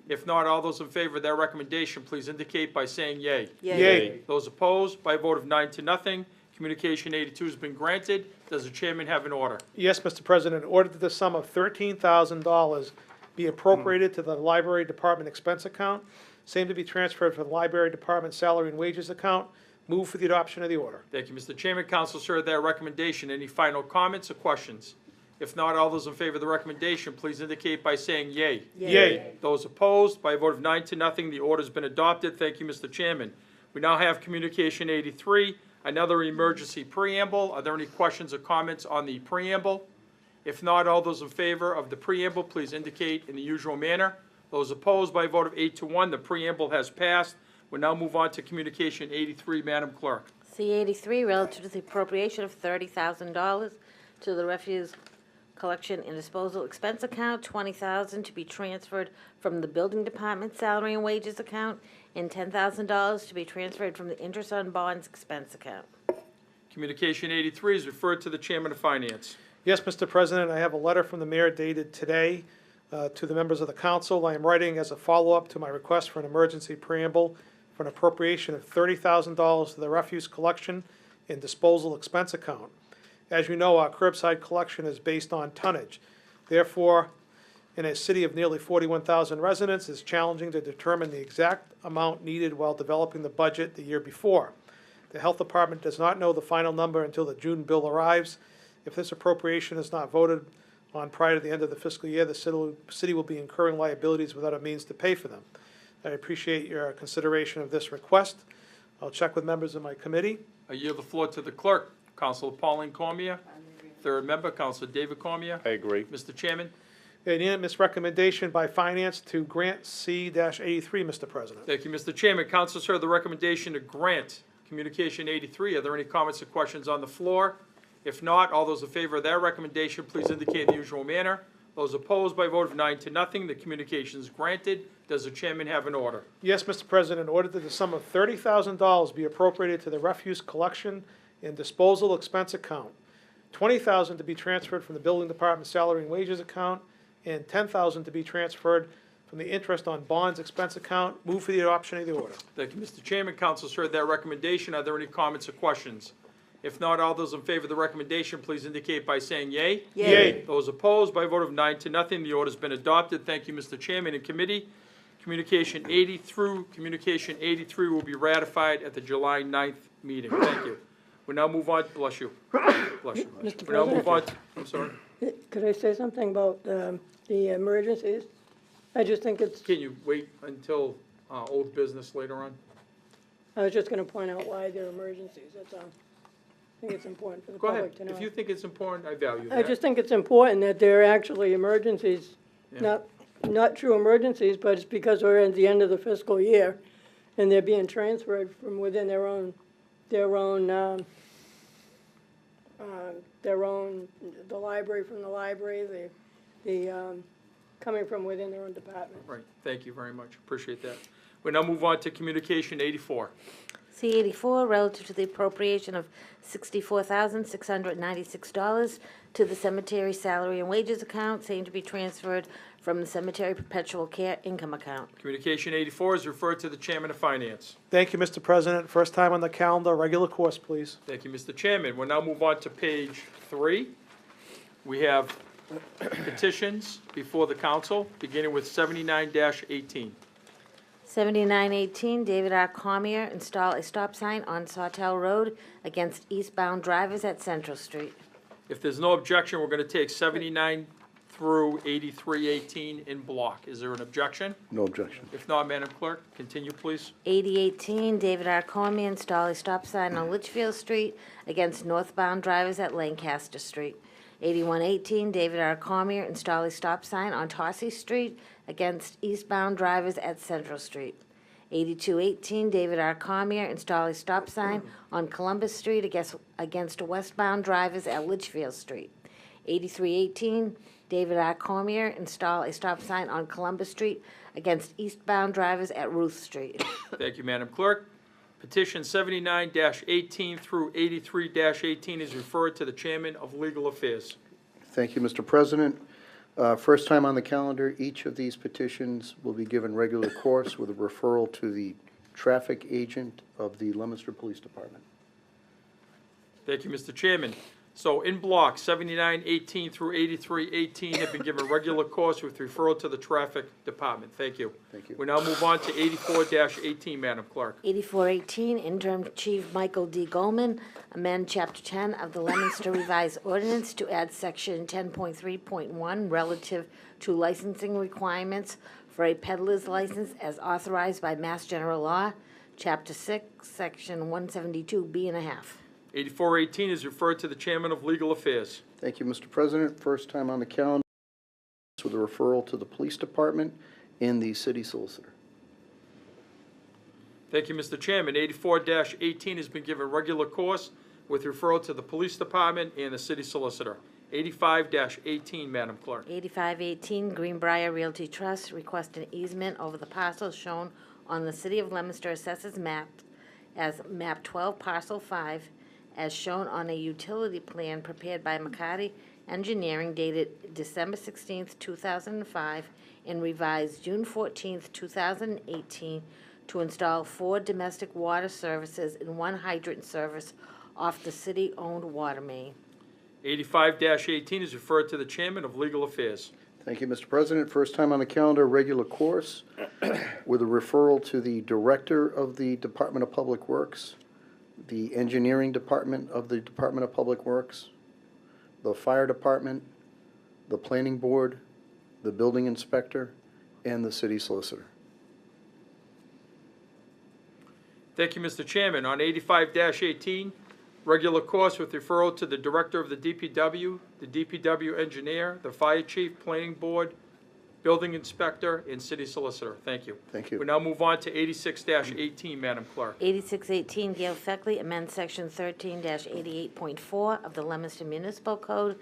If not, all those in favor of that recommendation, please indicate by saying yea. Yea. Those opposed, by a vote of 9-0, Communication 82 has been granted. Does the chairman have an order? Yes, Mr. President. Order that the sum of $13,000 be appropriated to the Library Department expense account, same to be transferred from the Library Department salary and wages account. Move for the adoption of the order. Thank you, Mr. Chairman. Council's heard that recommendation. Any final comments or questions? If not, all those in favor of the recommendation, please indicate by saying yea. Yea. Those opposed, by a vote of 9-0, the order's been adopted. Thank you, Mr. Chairman. We now have Communication 83, another emergency preamble. Are there any questions or comments on the preamble? If not, all those in favor of the preamble, please indicate in the usual manner. Those opposed, by a vote of 8-1, the preamble has passed. We'll now move on to Communication 83, Madam Clerk. C-83, relative to the appropriation of $30,000 to the refuse collection and disposal expense account, $20,000 to be transferred from the building department salary and wages account, and $10,000 to be transferred from the interest on bonds expense account. Communication 83 is referred to the Chairman of Finance. Yes, Mr. President, I have a letter from the mayor dated today to the members of the council. I am writing as a follow-up to my request for an emergency preamble for an appropriation of $30,000 to the refuse collection and disposal expense account. As you know, our curbside collection is based on tonnage. Therefore, in a city of nearly 41,000 residents, it's challenging to determine the exact amount needed while developing the budget the year before. The Health Department does not know the final number until the June bill arrives. If this appropriation is not voted on prior to the end of the fiscal year, the city will be incurring liabilities without a means to pay for them. I appreciate your consideration of this request. I'll check with members of my committee. I yield the floor to the clerk. Councilor Pauline Cormier. Third member, Councilor David Cormier. I agree. Mr. Chairman. A unanimous recommendation by Finance to grant C-83, Mr. President. Thank you, Mr. Chairman. Councilors heard the recommendation to grant Communication 83. Are there any comments or questions on the floor? If not, all those in favor of that recommendation, please indicate in the usual manner. Those opposed by a vote of 9-0, the communication is granted. Does the chairman have an order? Yes, Mr. President, in order that the sum of $30,000 be appropriated to the refuse collection and disposal expense account, $20,000 to be transferred from the building department salary and wages account, and $10,000 to be transferred from the interest on bonds expense account. Move for the adoption of the order. Thank you, Mr. Chairman. Councilors heard that recommendation. Are there any comments or questions? If not, all those in favor of the recommendation, please indicate by saying yea. Yea. Those opposed by a vote of 9-0, the order's been adopted. Thank you, Mr. Chairman and committee. Communication 80 through Communication 83 will be ratified at the July 9th meeting. Thank you. We now move on, bless you. Bless you. Mr. We now move on, President? I'm sorry. Could I say something about the emergencies? I just think it's, Can you wait until old business later on? I was just gonna point out why they're emergencies, that's all. I think it's important for the Go ahead. public to know. If you think it's important, I value that. I just think it's important that they're actually emergencies, Yeah. not true emergencies, but it's because we're at the end of the fiscal year, and they're being transferred from within their own, the library from the library, coming from within their own department. Right, thank you very much, appreciate that. We now move on to Communication 84. C-84, relative to the appropriation of $64,696 to the cemetery salary and wages account, same to be transferred from the cemetery perpetual care income account. Communication 84 is referred to the Chairman of Finance. Thank you, Mr. President. First time on the calendar, regular course, please. Thank you, Mr. Chairman. We'll now move on to page 3. We have petitions before the council, beginning with 79-18. 7918, David R. Cormier, install a stop sign on Sawtell Road against eastbound drivers at Central Street. If there's no objection, we're going to take 79 through 8318 in block. Is there an objection? No objection. If not, Madam Clerk, continue, please. 8018, David R. Cormier, install a stop sign on Litchfield Street against northbound drivers at Lancaster Street. 8118, David R. Cormier, install a stop sign on Torsey Street against eastbound drivers at Central Street. 8218, David R. Cormier, install a stop sign on Columbus Street against westbound drivers at Litchfield Street. 8318, David R. Cormier, install a stop sign on Columbus Street against eastbound drivers at Ruth Street. Thank you, Madam Clerk. Petition 79-18 through 83-18 is referred to the Chairman of Legal Affairs. Thank you, Mr. President. First time on the calendar, each of these petitions will be given regular course with a referral to the traffic agent of the Leominster Police Department. Thank you, Mr. Chairman. So in block, 79-18 through 83-18 have been given regular course with referral to the Traffic Department. Thank you. Thank you. We now move on to 84-18, Madam Clerk. 8418, Interim Chief Michael D. Goldman, amend Chapter 10 of the Leominster Revised Ordinance to add Section 10.3.1 relative to licensing requirements for a peddler's license as authorized by Mass General Law, Chapter 6, Section 172B and a half. 84-18 is referred to the Chairman of Legal Affairs. Thank you, Mr. President. First time on the calendar with a referral to the Police Department and the City Solicitor. Thank you, Mr. Chairman. 84-18 has been given regular course with referral to the Police Department and the City Solicitor. 85-18, Madam Clerk. 8518, Greenbrier Realty Trust, request an easement over the parcels shown on the City of Leominster Assessors Map as Map 12, Parcel 5, as shown on a utility plan prepared by McCarty Engineering dated December 16th, 2005, and revised June 14th, 2018, to install 4 domestic water services and 1 hydrant service off the city-owned water main. 85-18 is referred to the Chairman of Legal Affairs. Thank you, Mr. President. First time on the calendar, regular course with a referral to the Director of the Department of Public Works, the engineering department of the Department of Public Works, the fire department, the planning board, the building inspector, and the city solicitor. Thank you, Mr. Chairman. On 85-18, regular course with referral to the Director of the DPW engineer, the fire chief, planning board, building inspector, and city solicitor. Thank you. Thank you. We now move on to 86-18, Madam Clerk. 8618, Gail Feckley, amend section 13-88.4 of the Leominster Municipal Code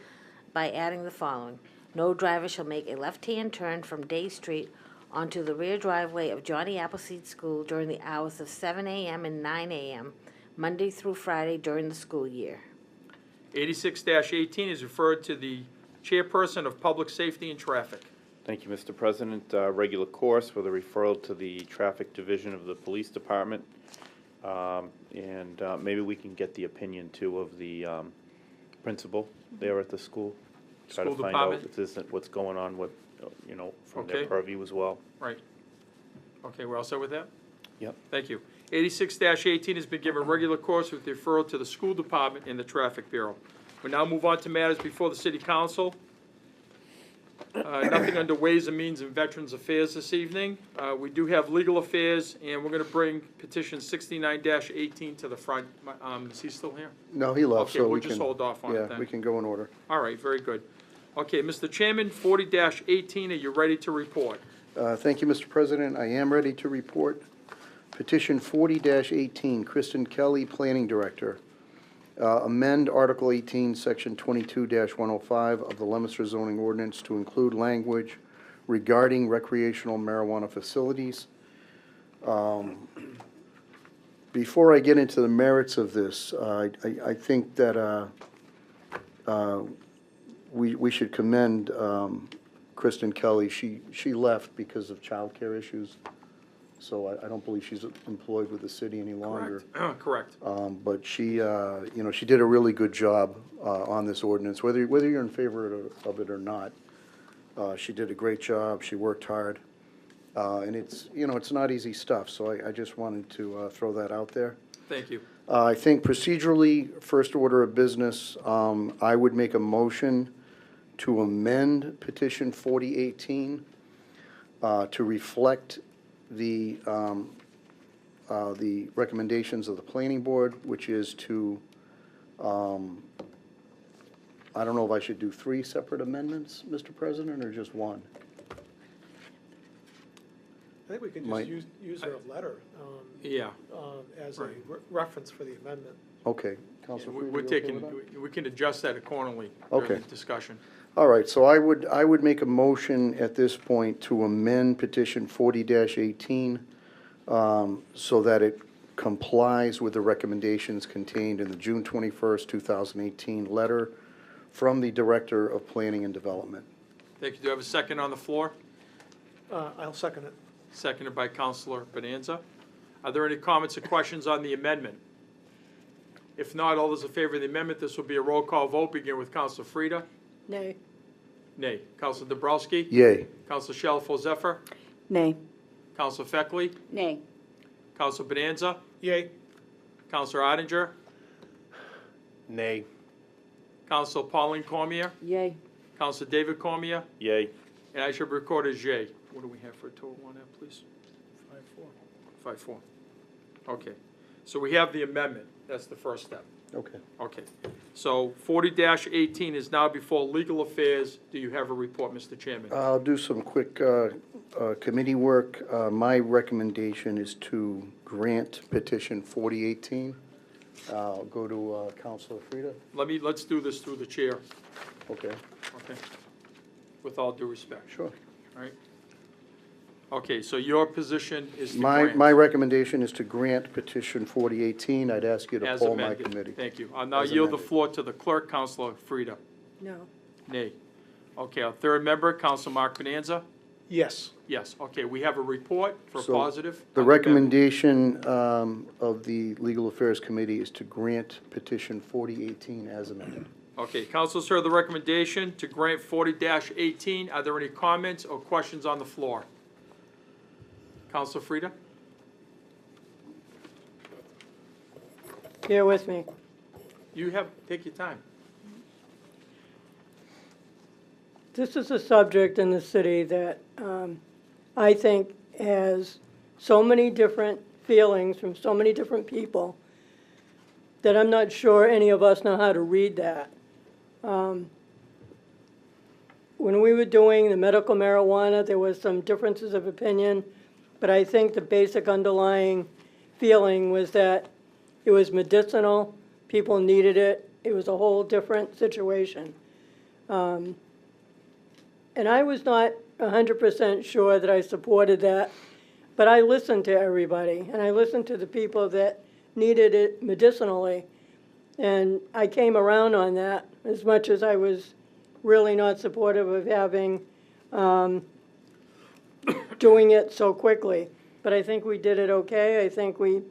by adding the following. No driver shall make a left-hand turn from Day Street onto the rear driveway of Johnny Appleseed School during the hours of 7 a.m. and 9 a.m., Monday through Friday during the school year. 86-18 is referred to the chairperson of Public Safety and Traffic. Thank you, Mr. President. Regular course with a referral to the Traffic Division of the Police Department. Maybe we can get the opinion, too, of the principal there at the school. Try to School find out department? if this isn't what's going on with, from Okay. their purview as well. Right. Okay, we're all set with that? Yep. Thank you. 86-18 has been given regular course with referral to the school department and the traffic bureau. We now move on to matters before the city council. Nothing under Ways and Means and Veterans Affairs this evening. We do have legal affairs, and we're going to bring petition 69-18 to the front. Is he still here? No, he left, Okay, so we'll we just can. hold off on it Yeah, then. we can go in order. All right, very good. Okay, Mr. Chairman, 40-18, are you ready to report? Thank you, Mr. President. I am ready to report. Petition 40-18, Kristen Kelly, Planning Director. Amend Article 18, Section 22-105 of the Leominster zoning ordinance to include language regarding recreational marijuana facilities. Before I get into the merits of this, I think that we should commend Kristen Kelly. She left because of childcare issues, so I don't believe she's employed with the city any longer. Correct. But she, she did a really good job on this ordinance, whether you're in favor of it or not. She did a great job. She worked hard, and it's not easy stuff. So I just wanted to throw that out there. Thank you. I think procedurally, first order of business, I would make a motion to amend petition 4018 to reflect the recommendations of the planning board, which is to, I don't know if I should do 3 separate amendments, Mr. President, or just one? I think we can Might- just use her letter Yeah. as a Right. reference for the amendment. Okay. Councilor Freed, We're you okay taking, with that? we can adjust that accordingly during Okay. the discussion. All right, so I would make a motion at this point to amend petition 40-18 so that it complies with the recommendations contained in the June 21st, 2018 letter from the Director of Planning and Development. Thank you. Do you have a second on the floor? I'll second it. Seconded by Councilor Bonanza. Are there any comments or questions on the amendment? If not, all those in favor of the amendment, this will be a roll call vote. Begin with Councilor Frida. Nay. Nay. Councilor Dobrowski. Yay. Councilor Shalfo Zephyr. Nay. Councilor Feckley. Nay. Councilor Bonanza. Yay. Councilor Odenger. Nay. Councilor Pauline Cormier. Yay. Councilor David Cormier. Yay. And I should record as yea. What do we have for a total on that, please? 5-4. 5-4. Okay. So we have the amendment. That's the first step. Okay. Okay. So 40-18 is now before Legal Affairs. Do you have a report, Mr. Chairman? I'll do some quick committee work. My recommendation is to grant petition 4018. I'll go to Councilor Frida. Let's do this through the chair, Okay, okay? With all due respect, sure. all right? Okay, so your position is to My grant recommendation is to grant petition 4018. I'd ask you to as poll my amended. committee. Thank you. I'll now As yield the amended. floor to the clerk, Councilor Frida. No. Nay. Okay, our third member, Councilor Mark Bonanza. Yes. Yes, okay, we have a report for So, positive. The on amendment. recommendation of the Legal Affairs Committee is to grant petition 4018 as amended. Okay, councilors heard the recommendation to grant 40-18. Are there any comments or questions on the floor? Councilor Frida? bear with me. Take your time. This is a subject in the city that I think has so many different feelings from so many different people that I'm not sure any of us know how to read that. When we were doing the medical marijuana, there was some differences of opinion, but I think the basic underlying feeling was that it was medicinal, people needed it, it was a whole different situation. And I was not 100% sure that I supported that, but I listened to everybody, and I listened to the people that needed it medicinally, and I came around on that as much as I was really not supportive of having, doing it so quickly. But I think we did it okay. I think we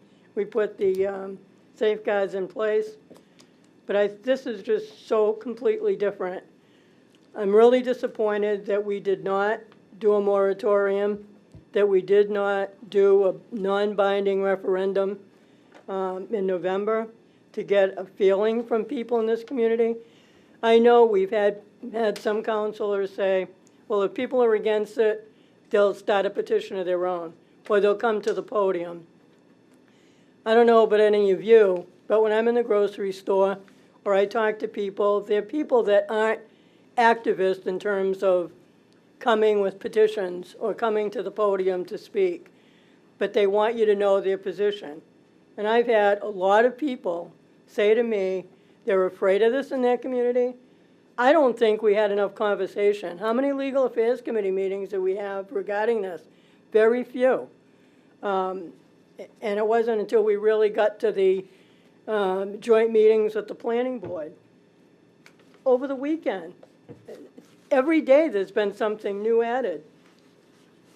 put the safeguards in place. But this is just so completely different. I'm really disappointed that we did not do a moratorium, that we did not do a non-binding referendum in November to get a feeling from people in this community. I know we've had some counselors say, well, if people are against it, they'll start a petition of their own, or they'll come to the podium. I don't know about any of you, but when I'm in the grocery store or I talk to people, there are people that aren't activists in terms of coming with petitions or coming to the podium to speak, but they want you to know their position. And I've had a lot of people say to me, they're afraid of this in their community. I don't think we had enough conversation. How many Legal Affairs Committee meetings do we have regarding this? Very few. And it wasn't until we really got to the joint meetings with the planning board. Over the weekend, every day there's been something new added.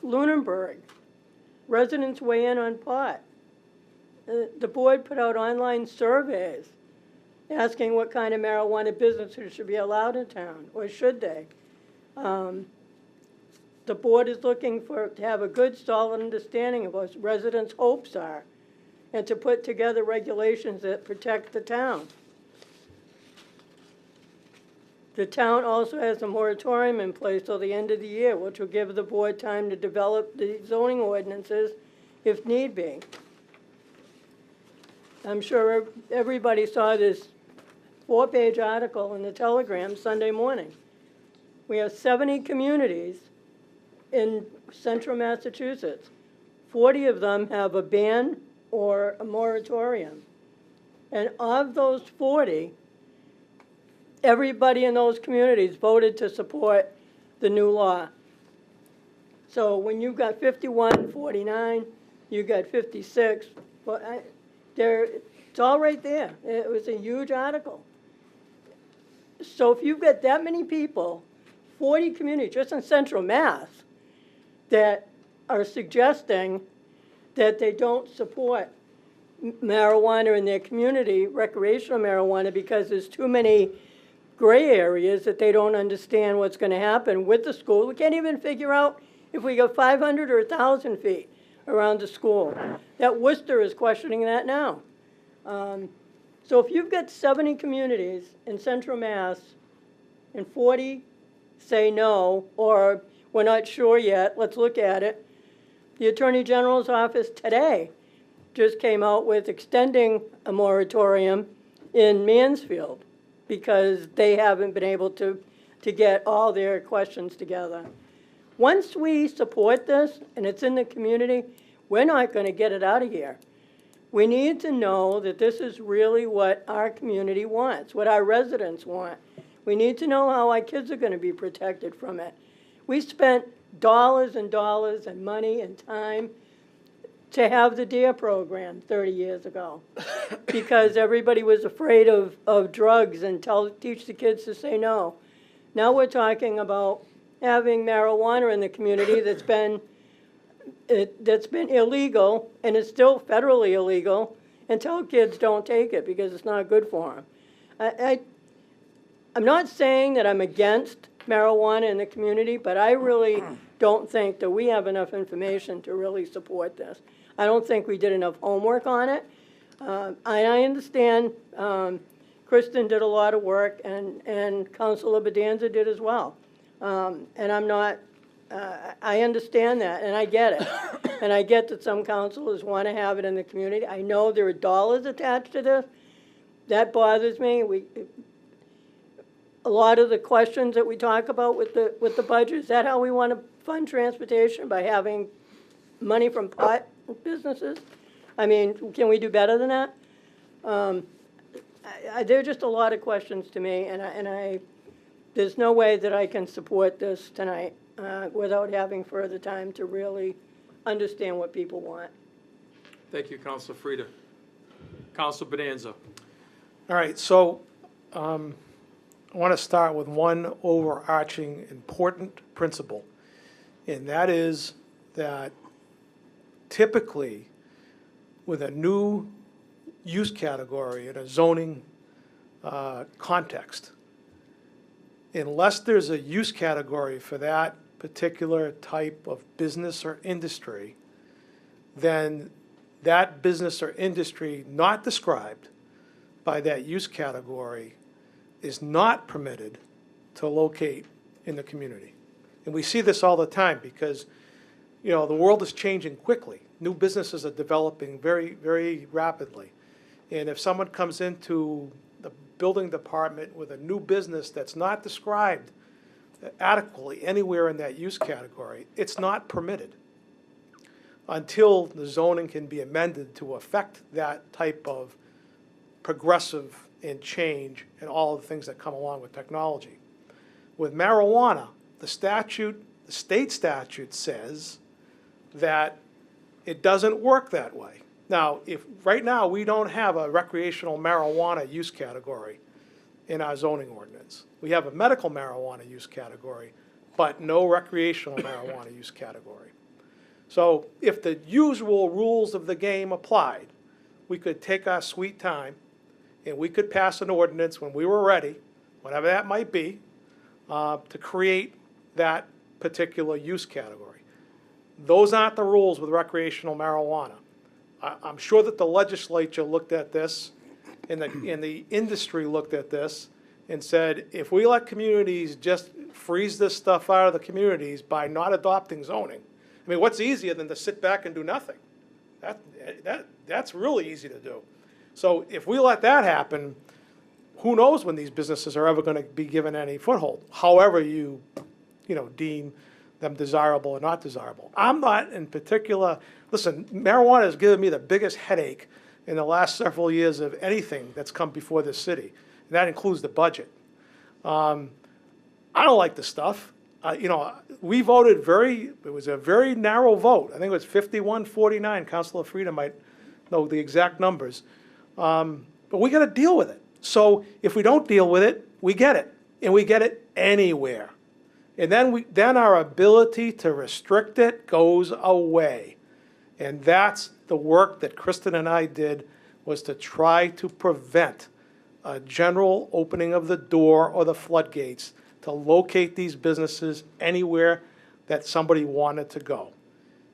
Lunenburg, residents weigh in on pot. The board put out online surveys asking what kind of marijuana businesses should be allowed in town, or should they. The board is looking to have a good, solid understanding of what residents' hopes are, and to put together regulations that protect the town. The town also has a moratorium in place till the end of the year, which will give the board time to develop the zoning ordinances if need be. I'm sure everybody saw this 4-page article in the Telegram Sunday morning. We have 70 communities in central Massachusetts. 40 of them have a ban or a moratorium. And of those 40, everybody in those communities voted to support the new law. So when you've got 51, 49, you got 56, but it's all right there. It was a huge article. So if you've got that many people, 40 communities, just in central Mass, that are suggesting that they don't support marijuana in their community, recreational marijuana, because there's too many gray areas that they don't understand what's going to happen with the school. We can't even figure out if we go 500 or 1,000 feet around the school. That Worcester is questioning that now. So if you've got 70 communities in central Mass and 40 say no, or we're not sure yet, let's look at it. The Attorney General's office today just came out with extending a moratorium in Mansfield because they haven't been able to get all their questions together. Once we support this and it's in the community, we're not going to get it out of here. We need to know that this is really what our community wants, what our residents want. We need to know how our kids are going to be protected from it. We spent dollars and dollars and money and time to have the DARE program 30 years ago because everybody was afraid of drugs and teach the kids to say no. Now we're talking about having marijuana in the community that's been illegal, and it's still federally illegal, until kids don't take it because it's not good for them. I'm not saying that I'm against marijuana in the community, but I really don't think that we have enough information to really support this. I don't think we did enough homework on it. I understand Kristen did a lot of work, and Councilor Bedanza did as well. And I'm not, I understand that, and I get it. And I get that some councilors want to have it in the community. I know there are dollars attached to this. That bothers me. A lot of the questions that we talk about with the budget, is that how we want to fund transportation, by having money from pot businesses? I mean, can we do better than that? There are just a lot of questions to me, and there's no way that I can support this tonight without having further time to really understand what people want. Thank you, Councilor Frida. Councilor Bonanza. All right, so I want to start with one overarching important principle, and that is that typically with a new use category in a zoning context, unless there's a use category for that particular type of business or industry, then that business or industry not described by that use category is not permitted to locate in the community. And we see this all the time because, you know, the world is changing quickly. New businesses are developing very, very rapidly. And if someone comes into the building department with a new business that's not described adequately anywhere in that use category, it's not permitted until the zoning can be amended to affect that type of progressive and change and all of the things that come along with technology. With marijuana, the state statute says that it doesn't work that way. Now, if right now we don't have a recreational marijuana use category in our zoning ordinance. We have a medical marijuana use category, but no recreational marijuana use category. So if the usual rules of the game applied, we could take our sweet time and we could pass an ordinance when we were ready, whatever that might be, to create that particular use category. Those aren't the rules with recreational marijuana. I'm sure that the legislature looked at this and the industry looked at this and said, if we let communities just freeze this stuff out of the communities by not adopting zoning, I mean, what's easier than to sit back and do nothing? That's really easy to do. So if we let that happen, who knows when these businesses are ever going to be given any foothold, however you deem them desirable or not desirable. I'm not in particular, listen, marijuana has given me the biggest headache in the last several years of anything that's come before this city, and that includes the budget. I don't like the stuff. We voted it was a very narrow vote. I think it was 51-49. Councilor Frida might know the exact numbers. But we got to deal with it. So if we don't deal with it, we get it. And we get it anywhere. And then our ability to restrict it goes away. And that's the work that Kristen and I did, was to try to prevent a general opening of the door or the floodgates to locate these businesses anywhere that somebody wanted to go.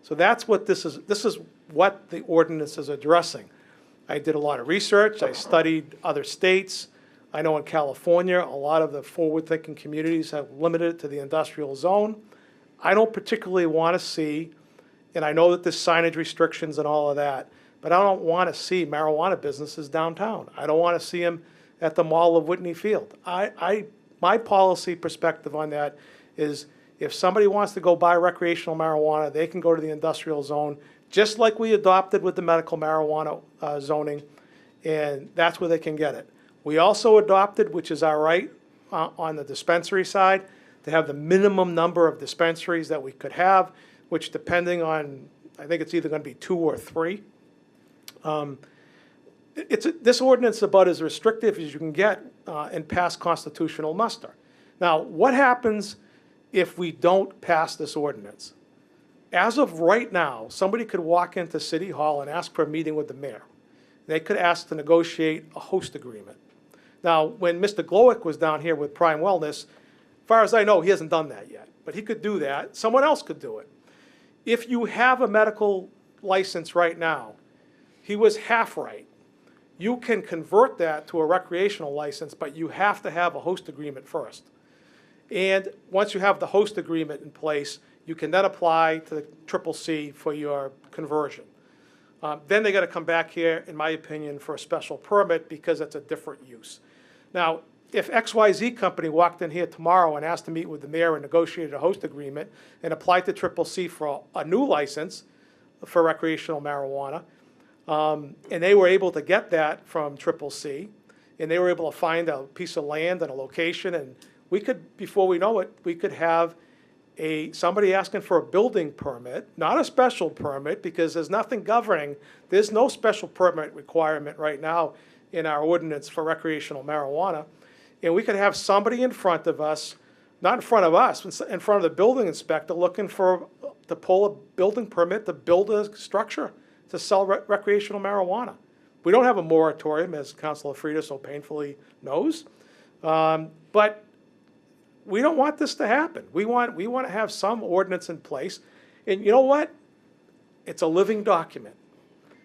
So that's what this is. This is what the ordinance is addressing. I did a lot of research. I studied other states. I know in California, a lot of the forward-thinking communities have limited it to the industrial zone. I don't particularly want to see, and I know that there's signage restrictions and all of that, but I don't want to see marijuana businesses downtown. I don't want to see them at the Mall of Whitney Field. My policy perspective on that is if somebody wants to go buy recreational marijuana, they can go to the industrial zone, just like we adopted with the medical marijuana zoning, and that's where they can get it. We also adopted, which is our right on the dispensary side, to have the minimum number of dispensaries that we could have, which depending on, I think it's either going to be 2 or 3. This ordinance is about as restrictive as you can get and pass constitutional muster. Now, what happens if we don't pass this ordinance? As of right now, somebody could walk into City Hall and ask for a meeting with the mayor. They could ask to negotiate a host agreement. Now, when Mr. Glowick was down here with Prime Wellness, as far as I know, he hasn't done that yet, but he could do that. Someone else could do it. If you have a medical license right now, he was half right. you can convert that to a recreational license, but you have to have a host agreement first. And once you have the host agreement in place, you can then apply to the CCC for your conversion. Then they got to come back here, in my opinion, for a special permit because it's a different use. Now, if XYZ company walked in here tomorrow and asked to meet with the mayor and negotiated a host agreement and applied to CCC for a new license for recreational marijuana, and they were able to get that from CCC, and they were able to find a piece of land and a location, and we could, before we know it, we could have somebody asking for a building permit, not a special permit, because there's nothing governing, there's no special permit requirement right now in our ordinance for recreational marijuana. And we could have somebody in front of us, not in front of us, in front of the building inspector looking to pull a building permit to build a structure to sell recreational marijuana. We don't have a moratorium, as Councilor Frieda so painfully knows, but we don't want this to happen. We want to have some ordinance in place. And you know what? It's a living document.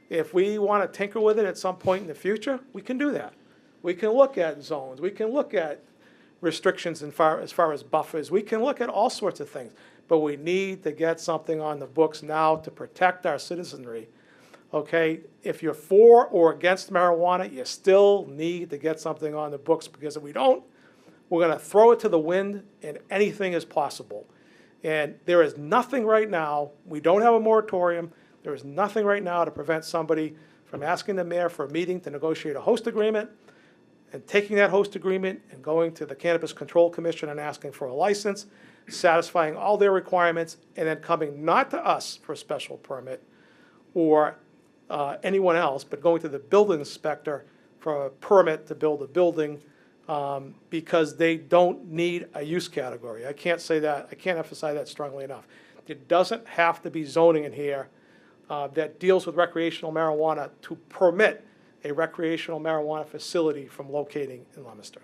If we want to tinker with it at some point in the future, we can do that. We can look at zones. We can look at restrictions as far as buffers. We can look at all sorts of things. But we need to get something on the books now to protect our citizenry. Okay? If you're for or against marijuana, you still need to get something on the books, because if we don't, we're going to throw it to the wind and anything is possible. And there is nothing right now, we don't have a moratorium, there is nothing right now to prevent somebody from asking the mayor for a meeting to negotiate a host agreement, and taking that host agreement and going to the Cannabis Control Commission and asking for a license, satisfying all their requirements, and then coming not to us for a special permit or anyone else, but going to the building inspector for a permit to build a building, because they don't need a use category. I can't say that, I can't emphasize that strongly enough. It doesn't have to be zoning in here that deals with recreational marijuana to permit a recreational marijuana facility from locating in Leominster.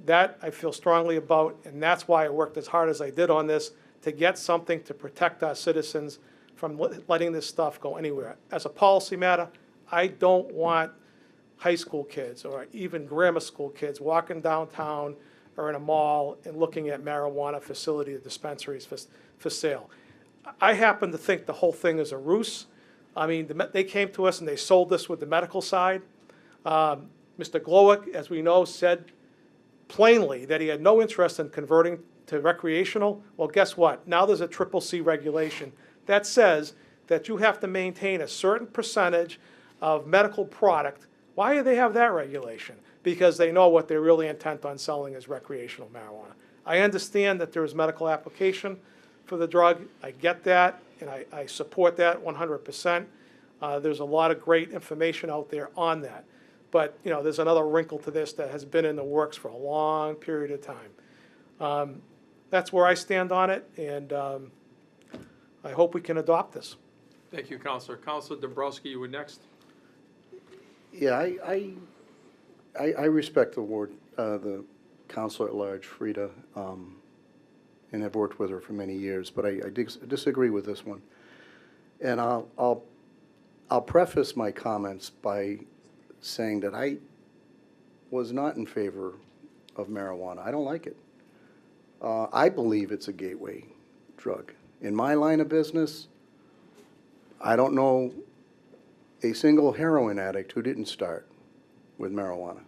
That I feel strongly about, and that's why I worked as hard as I did on this, to get something to protect our citizens from letting this stuff go anywhere. As a policy matter, I don't want high school kids or even grammar school kids walking downtown or in a mall and looking at marijuana facility or dispensaries for sale. I happen to think the whole thing is a ruse. I mean, they came to us and they sold this with the medical side. Mr. Glowick, as we know, said plainly that he had no interest in converting to recreational. Well, guess what? Now there's a CCC regulation that says that you have to maintain a certain percentage of medical product. Why do they have that regulation? Because they know what they're really intent on selling is recreational marijuana. I understand that there is medical application for the drug. I get that, and I support that 100%. There's a lot of great information out there on that. But, you know, there's another wrinkle to this that has been in the works for a long period of time. That's where I stand on it, and I hope we can adopt this. Thank you, Counselor. Counselor Dombrowski, you were next. Yeah, I respect the counselor at large, Frieda, and I've worked with her for many years, but I disagree with this one. And I'll preface my comments by saying that I was not in favor of marijuana. I don't like it. I believe it's a gateway drug. In my line of business, I don't know a single heroin addict who didn't start with marijuana.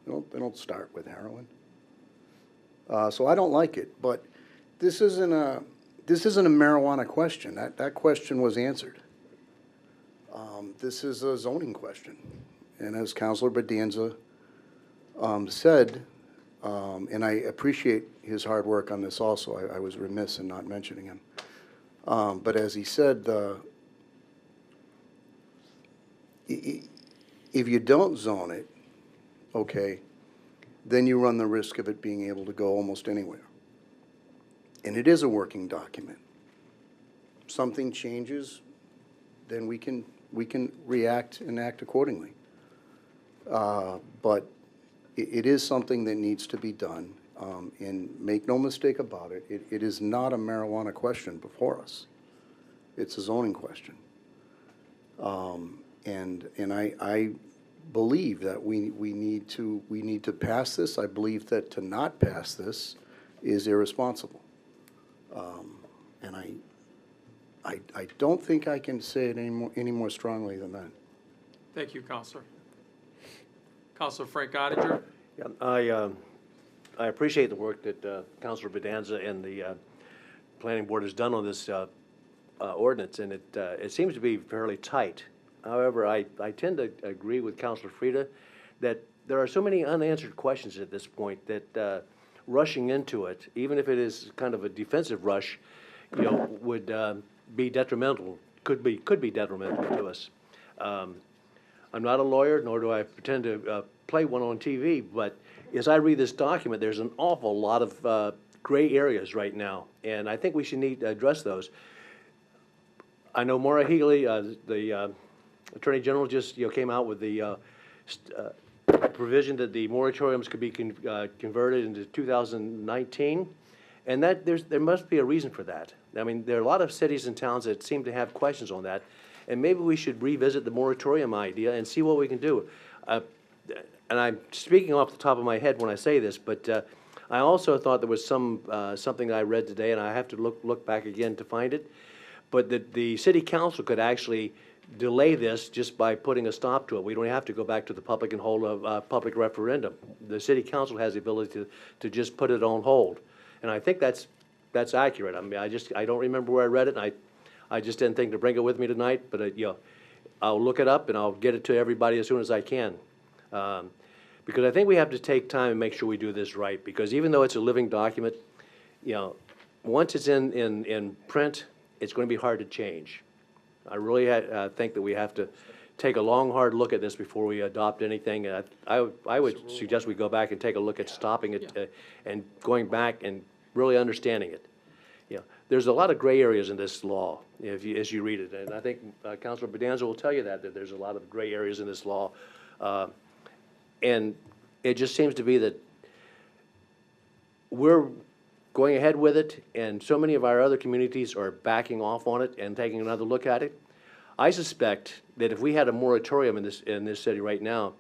They don't start with heroin. So I don't like it, but this isn't a marijuana question. That question was answered. This is a zoning question. And as Councilor Bedanza said, and I appreciate his hard work on this also, I was remiss in not mentioning him. But as he said, if you don't zone it, okay, then you run the risk of it being able to go almost anywhere. And it is a working document. Something changes, then we can react and act accordingly. But it is something that needs to be done. And make no mistake about it, it is not a marijuana question before us. It's a zoning question. And I believe that we need to pass this. I believe that to not pass this is irresponsible. And I don't think I can say it any more strongly than that. Thank you, Counselor. Counselor Frank Oettinger? Yeah, I appreciate the work that Councilor Bedanza and the Planning Board has done on this ordinance, and it seems to be fairly tight. However, I tend to agree with Councilor Frida that there are so many unanswered questions at this point that rushing into it, even if it is kind of a defensive rush, would be detrimental, could be detrimental to us. I'm not a lawyer, nor do I pretend to play one on TV, but as I read this document, there's an awful lot of gray areas right now, and I think we should need to address those. I know Maura Healy, the Attorney General, just came out with the provision that the moratoriums could be converted into 2019, and that there must be a reason for that. I mean, there are a lot of cities and towns that seem to have questions on that, and maybe we should revisit the moratorium idea and see what we can do. And I'm speaking off the top of my head when I say this, but I also thought there was something I read today, and I have to look back again to find it, but that the city council could actually delay this just by putting a stop to it. We don't have to go back to the public and hold a public referendum. The city council has the ability to just put it on hold, and I think that's accurate. I mean, I don't remember where I read it, and I just didn't think to bring it with me tonight, but I'll look it up and I'll get it to everybody as soon as I can. Because I think we have to take time and make sure we do this right, because even though it's a living document, once it's in print, it's going to be hard to change. I really think that we have to take a long, hard look at this before we adopt anything. I would suggest we go back and take a look at stopping it and going back and really understanding it. There's a lot of gray areas in this law as you read it, and I think Councilor Bedanza will tell you that there's a lot of gray areas in this law. And it just seems to be that we're going ahead with it, and so many of our other communities are backing off on it and taking another look at it. I suspect that if we had a moratorium in this city right now,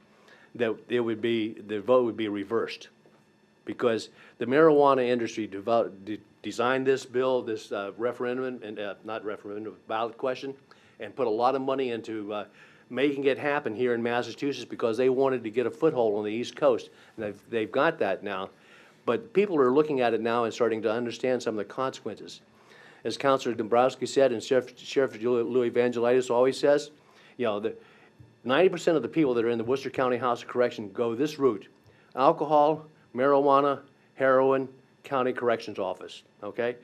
that the vote would be reversed, because the marijuana industry designed this bill, this referendum, and not referendum, ballot question, and put a lot of money into making it happen here in Massachusetts because they wanted to get a foothold on the East Coast, and they've got that now. But people are looking at it now and starting to understand some of the consequences. As Councilor Dombrowski said, and Sheriff Louis Evangelitis always says, that 90% of the people that are in the Worcester County House of Correction go this route: alcohol, marijuana, heroin, county corrections office, okay?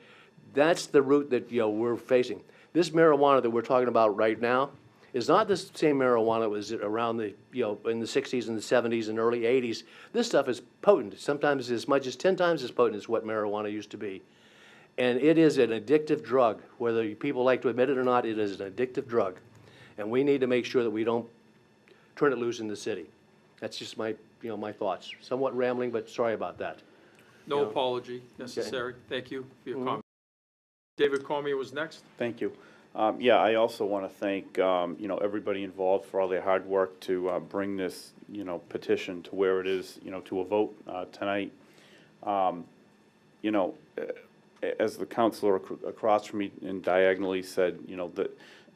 That's the route that, we're facing. This marijuana that we're talking about right now is not the same marijuana that was around the, in the 60s and the 70s and early 80s. This stuff is potent, sometimes as much as 10 times as potent as what marijuana used to be. And it is an addictive drug. Whether people like to admit it or not, it is an addictive drug. And we need to make sure that we don't turn it loose in the city. That's just my, my thoughts. Somewhat rambling, but sorry about that. No apology necessary. Okay. Thank you for your comment. David Cormier was next. Thank you. Yeah, I also want to thank, everybody involved for all their hard work to bring this, petition to where it is, to a vote tonight. As the counselor across from me and diagonally said,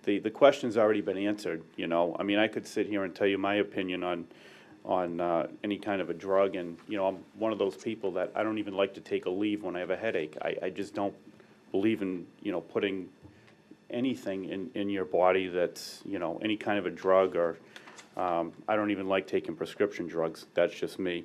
the question's already been answered, I mean, I could sit here and tell you my opinion on any kind of a drug, and, I'm one of those people that I don't even like to take a leave when I have a headache. I just don't believe in, putting anything in your body that's, any kind of a drug, or I don't even like taking prescription drugs. That's just me.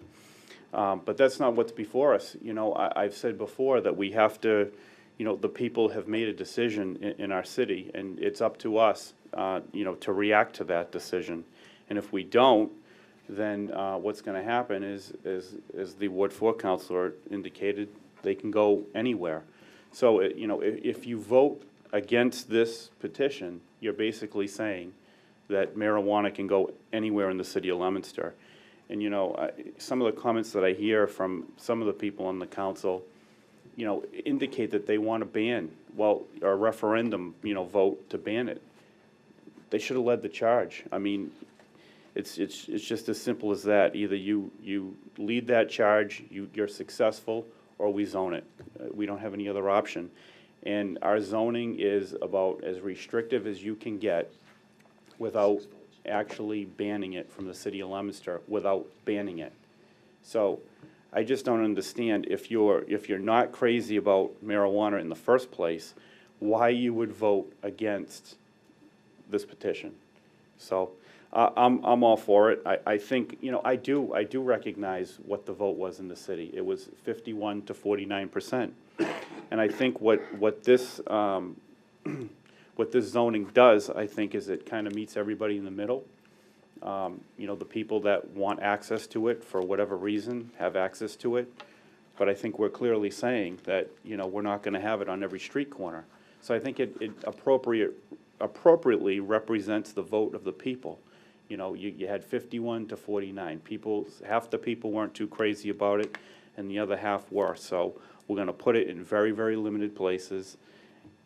But that's not what's before us. I've said before that we have to, the people have made a decision in our city, and it's up to us, to react to that decision. And if we don't, then what's going to happen is, as the Ward 4 councilor indicated, they can go anywhere. So, if you vote against this petition, you're basically saying that marijuana can go anywhere in the city of Leominster. And, some of the comments that I hear from some of the people on the council, indicate that they want to ban, a referendum, vote to ban it. They should have led the charge. I mean, It's just as simple as that. Either you lead that charge, you're successful, or we zone it. We don't have any other option. And our zoning is about as restrictive as you can get without actually banning it from the city of Leominster, without banning it. So I just don't understand, if you're not crazy about marijuana in the first place, why you would vote against this petition. So I'm all for it. I think, you know, I do recognize what the vote was in the city. It was 51 to 49%. And I think what this zoning does, I think, is it kind of meets everybody in the middle. You know, the people that want access to it for whatever reason have access to it. But I think we're clearly saying that, you know, we're not going to have it on every street corner. So I think it appropriately represents the vote of the people. You know, you had 51 to 49. Half the people weren't too crazy about it, and the other half were. So we're going to put it in very, very limited places,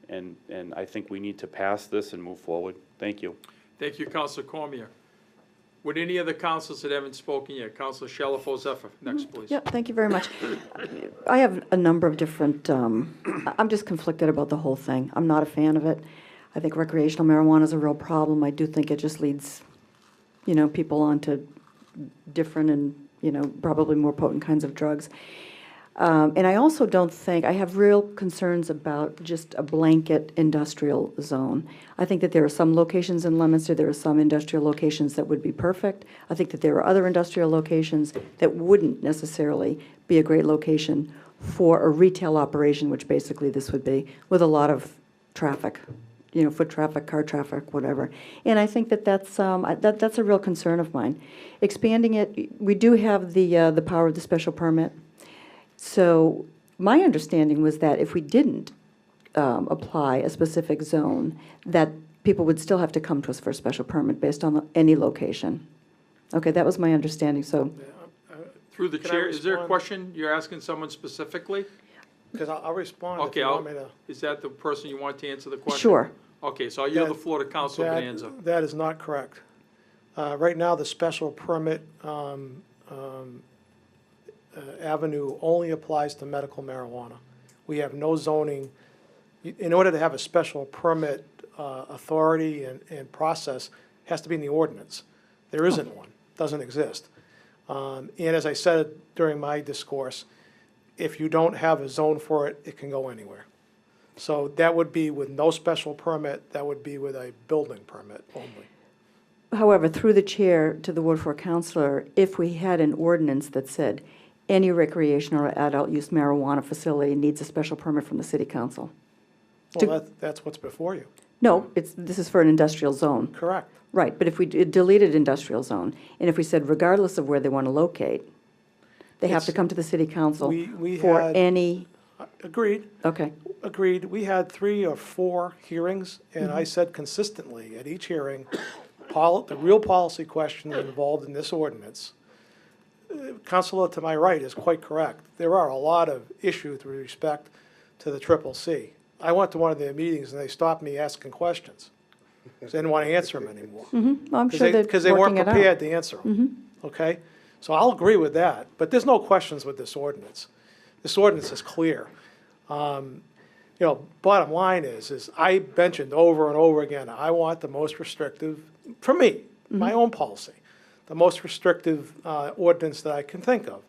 and I think we need to pass this and move forward. Thank you. Thank you, Councilor Cormier. Would any other councilors that haven't spoken yet? Councilor Shalfo Zephyr, next, please. Yeah, thank you very much. I have a number of different, I'm just conflicted about the whole thing. I'm not a fan of it. I think recreational marijuana is a real problem. I do think it just leads, you know, people onto different and, you know, probably more potent kinds of drugs. And I also don't think, I have real concerns about just a blanket industrial zone. I think that there are some locations in Leominster, there are some industrial locations that would be perfect. I think that there are other industrial locations that wouldn't necessarily be a great location for a retail operation, which basically this would be, with a lot of traffic, you know, foot traffic, car traffic, whatever. And I think that that's a real concern of mine. Expanding it, we do have the power of the special permit. So my understanding was that if we didn't apply a specific zone, that people would still have to come to us for a special permit based on any location. Okay, that was my understanding, so. Through the Can I chair, is there a respond? question you're asking someone specifically? Because I'll respond if Okay, you want me to. is that the person you want to answer the question? Sure. Okay, so I'll yield the floor to Councilor Bonanza. That is not correct. Right now, the special permit avenue only applies to medical marijuana. We have no zoning. In order to have a special permit authority and process, it has to be in the ordinance. There isn't one, doesn't exist. And as I said during my discourse, if you don't have a zone for it, it can go anywhere. So that would be with no special permit, that would be with a building permit only. However, through the chair to the Ward 4 councilor, if we had an ordinance that said any recreational or adult use marijuana facility needs a special permit from the city council. Well, that's what's before you. No, this is for an industrial zone. Correct. Right, but if we deleted industrial zone, and if we said regardless of where they want to locate, they have to come to the city council for any. Agreed. Okay. Agreed. We had 3 or 4 hearings, and I said consistently at each hearing, the real policy questions involved in this ordinance. Councilor to my right is quite correct. There are a lot of issues with respect to the CCC. I went to one of their meetings and they stopped me asking questions. They didn't want to answer them anymore. Well, I'm sure Because they weren't working it out. prepared to answer them. Okay? So I'll agree with that, but there's no questions with this ordinance. This ordinance is clear. You know, bottom line is I mentioned over and over again, I want the most restrictive, for me, my own policy, the most restrictive ordinance that I can think of.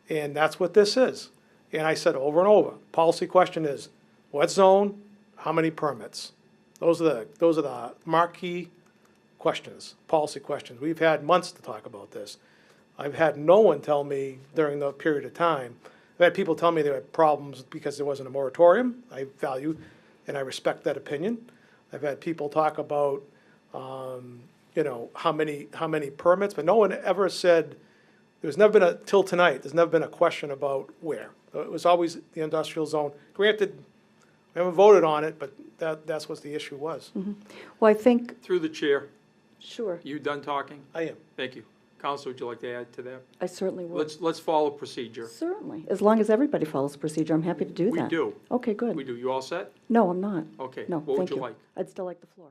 And that's what this is. And I said over and over, policy question is, what zone, how many permits? Those are the marquee questions, policy questions. We've had months to talk about this. I've had no one tell me during the period of time. I've had people tell me there were problems because there wasn't a moratorium. I value and I respect that opinion. I've had people talk about, you know, how many permits, but no one ever said, there's never been till tonight, there's never been a question about where. It was always the industrial zone. Granted, we haven't voted on it, but that's what the issue was. Well, I think. Through the chair, Sure. you done talking? I am. Thank you. Councilor, would you like to add to that? I certainly would. Let's follow procedure. Certainly. As long as everybody follows procedure, I'm happy to do that. We do. Okay, good. We do. You all set? No, I'm not. Okay. No, What would thank you you. like? I'd still like the floor.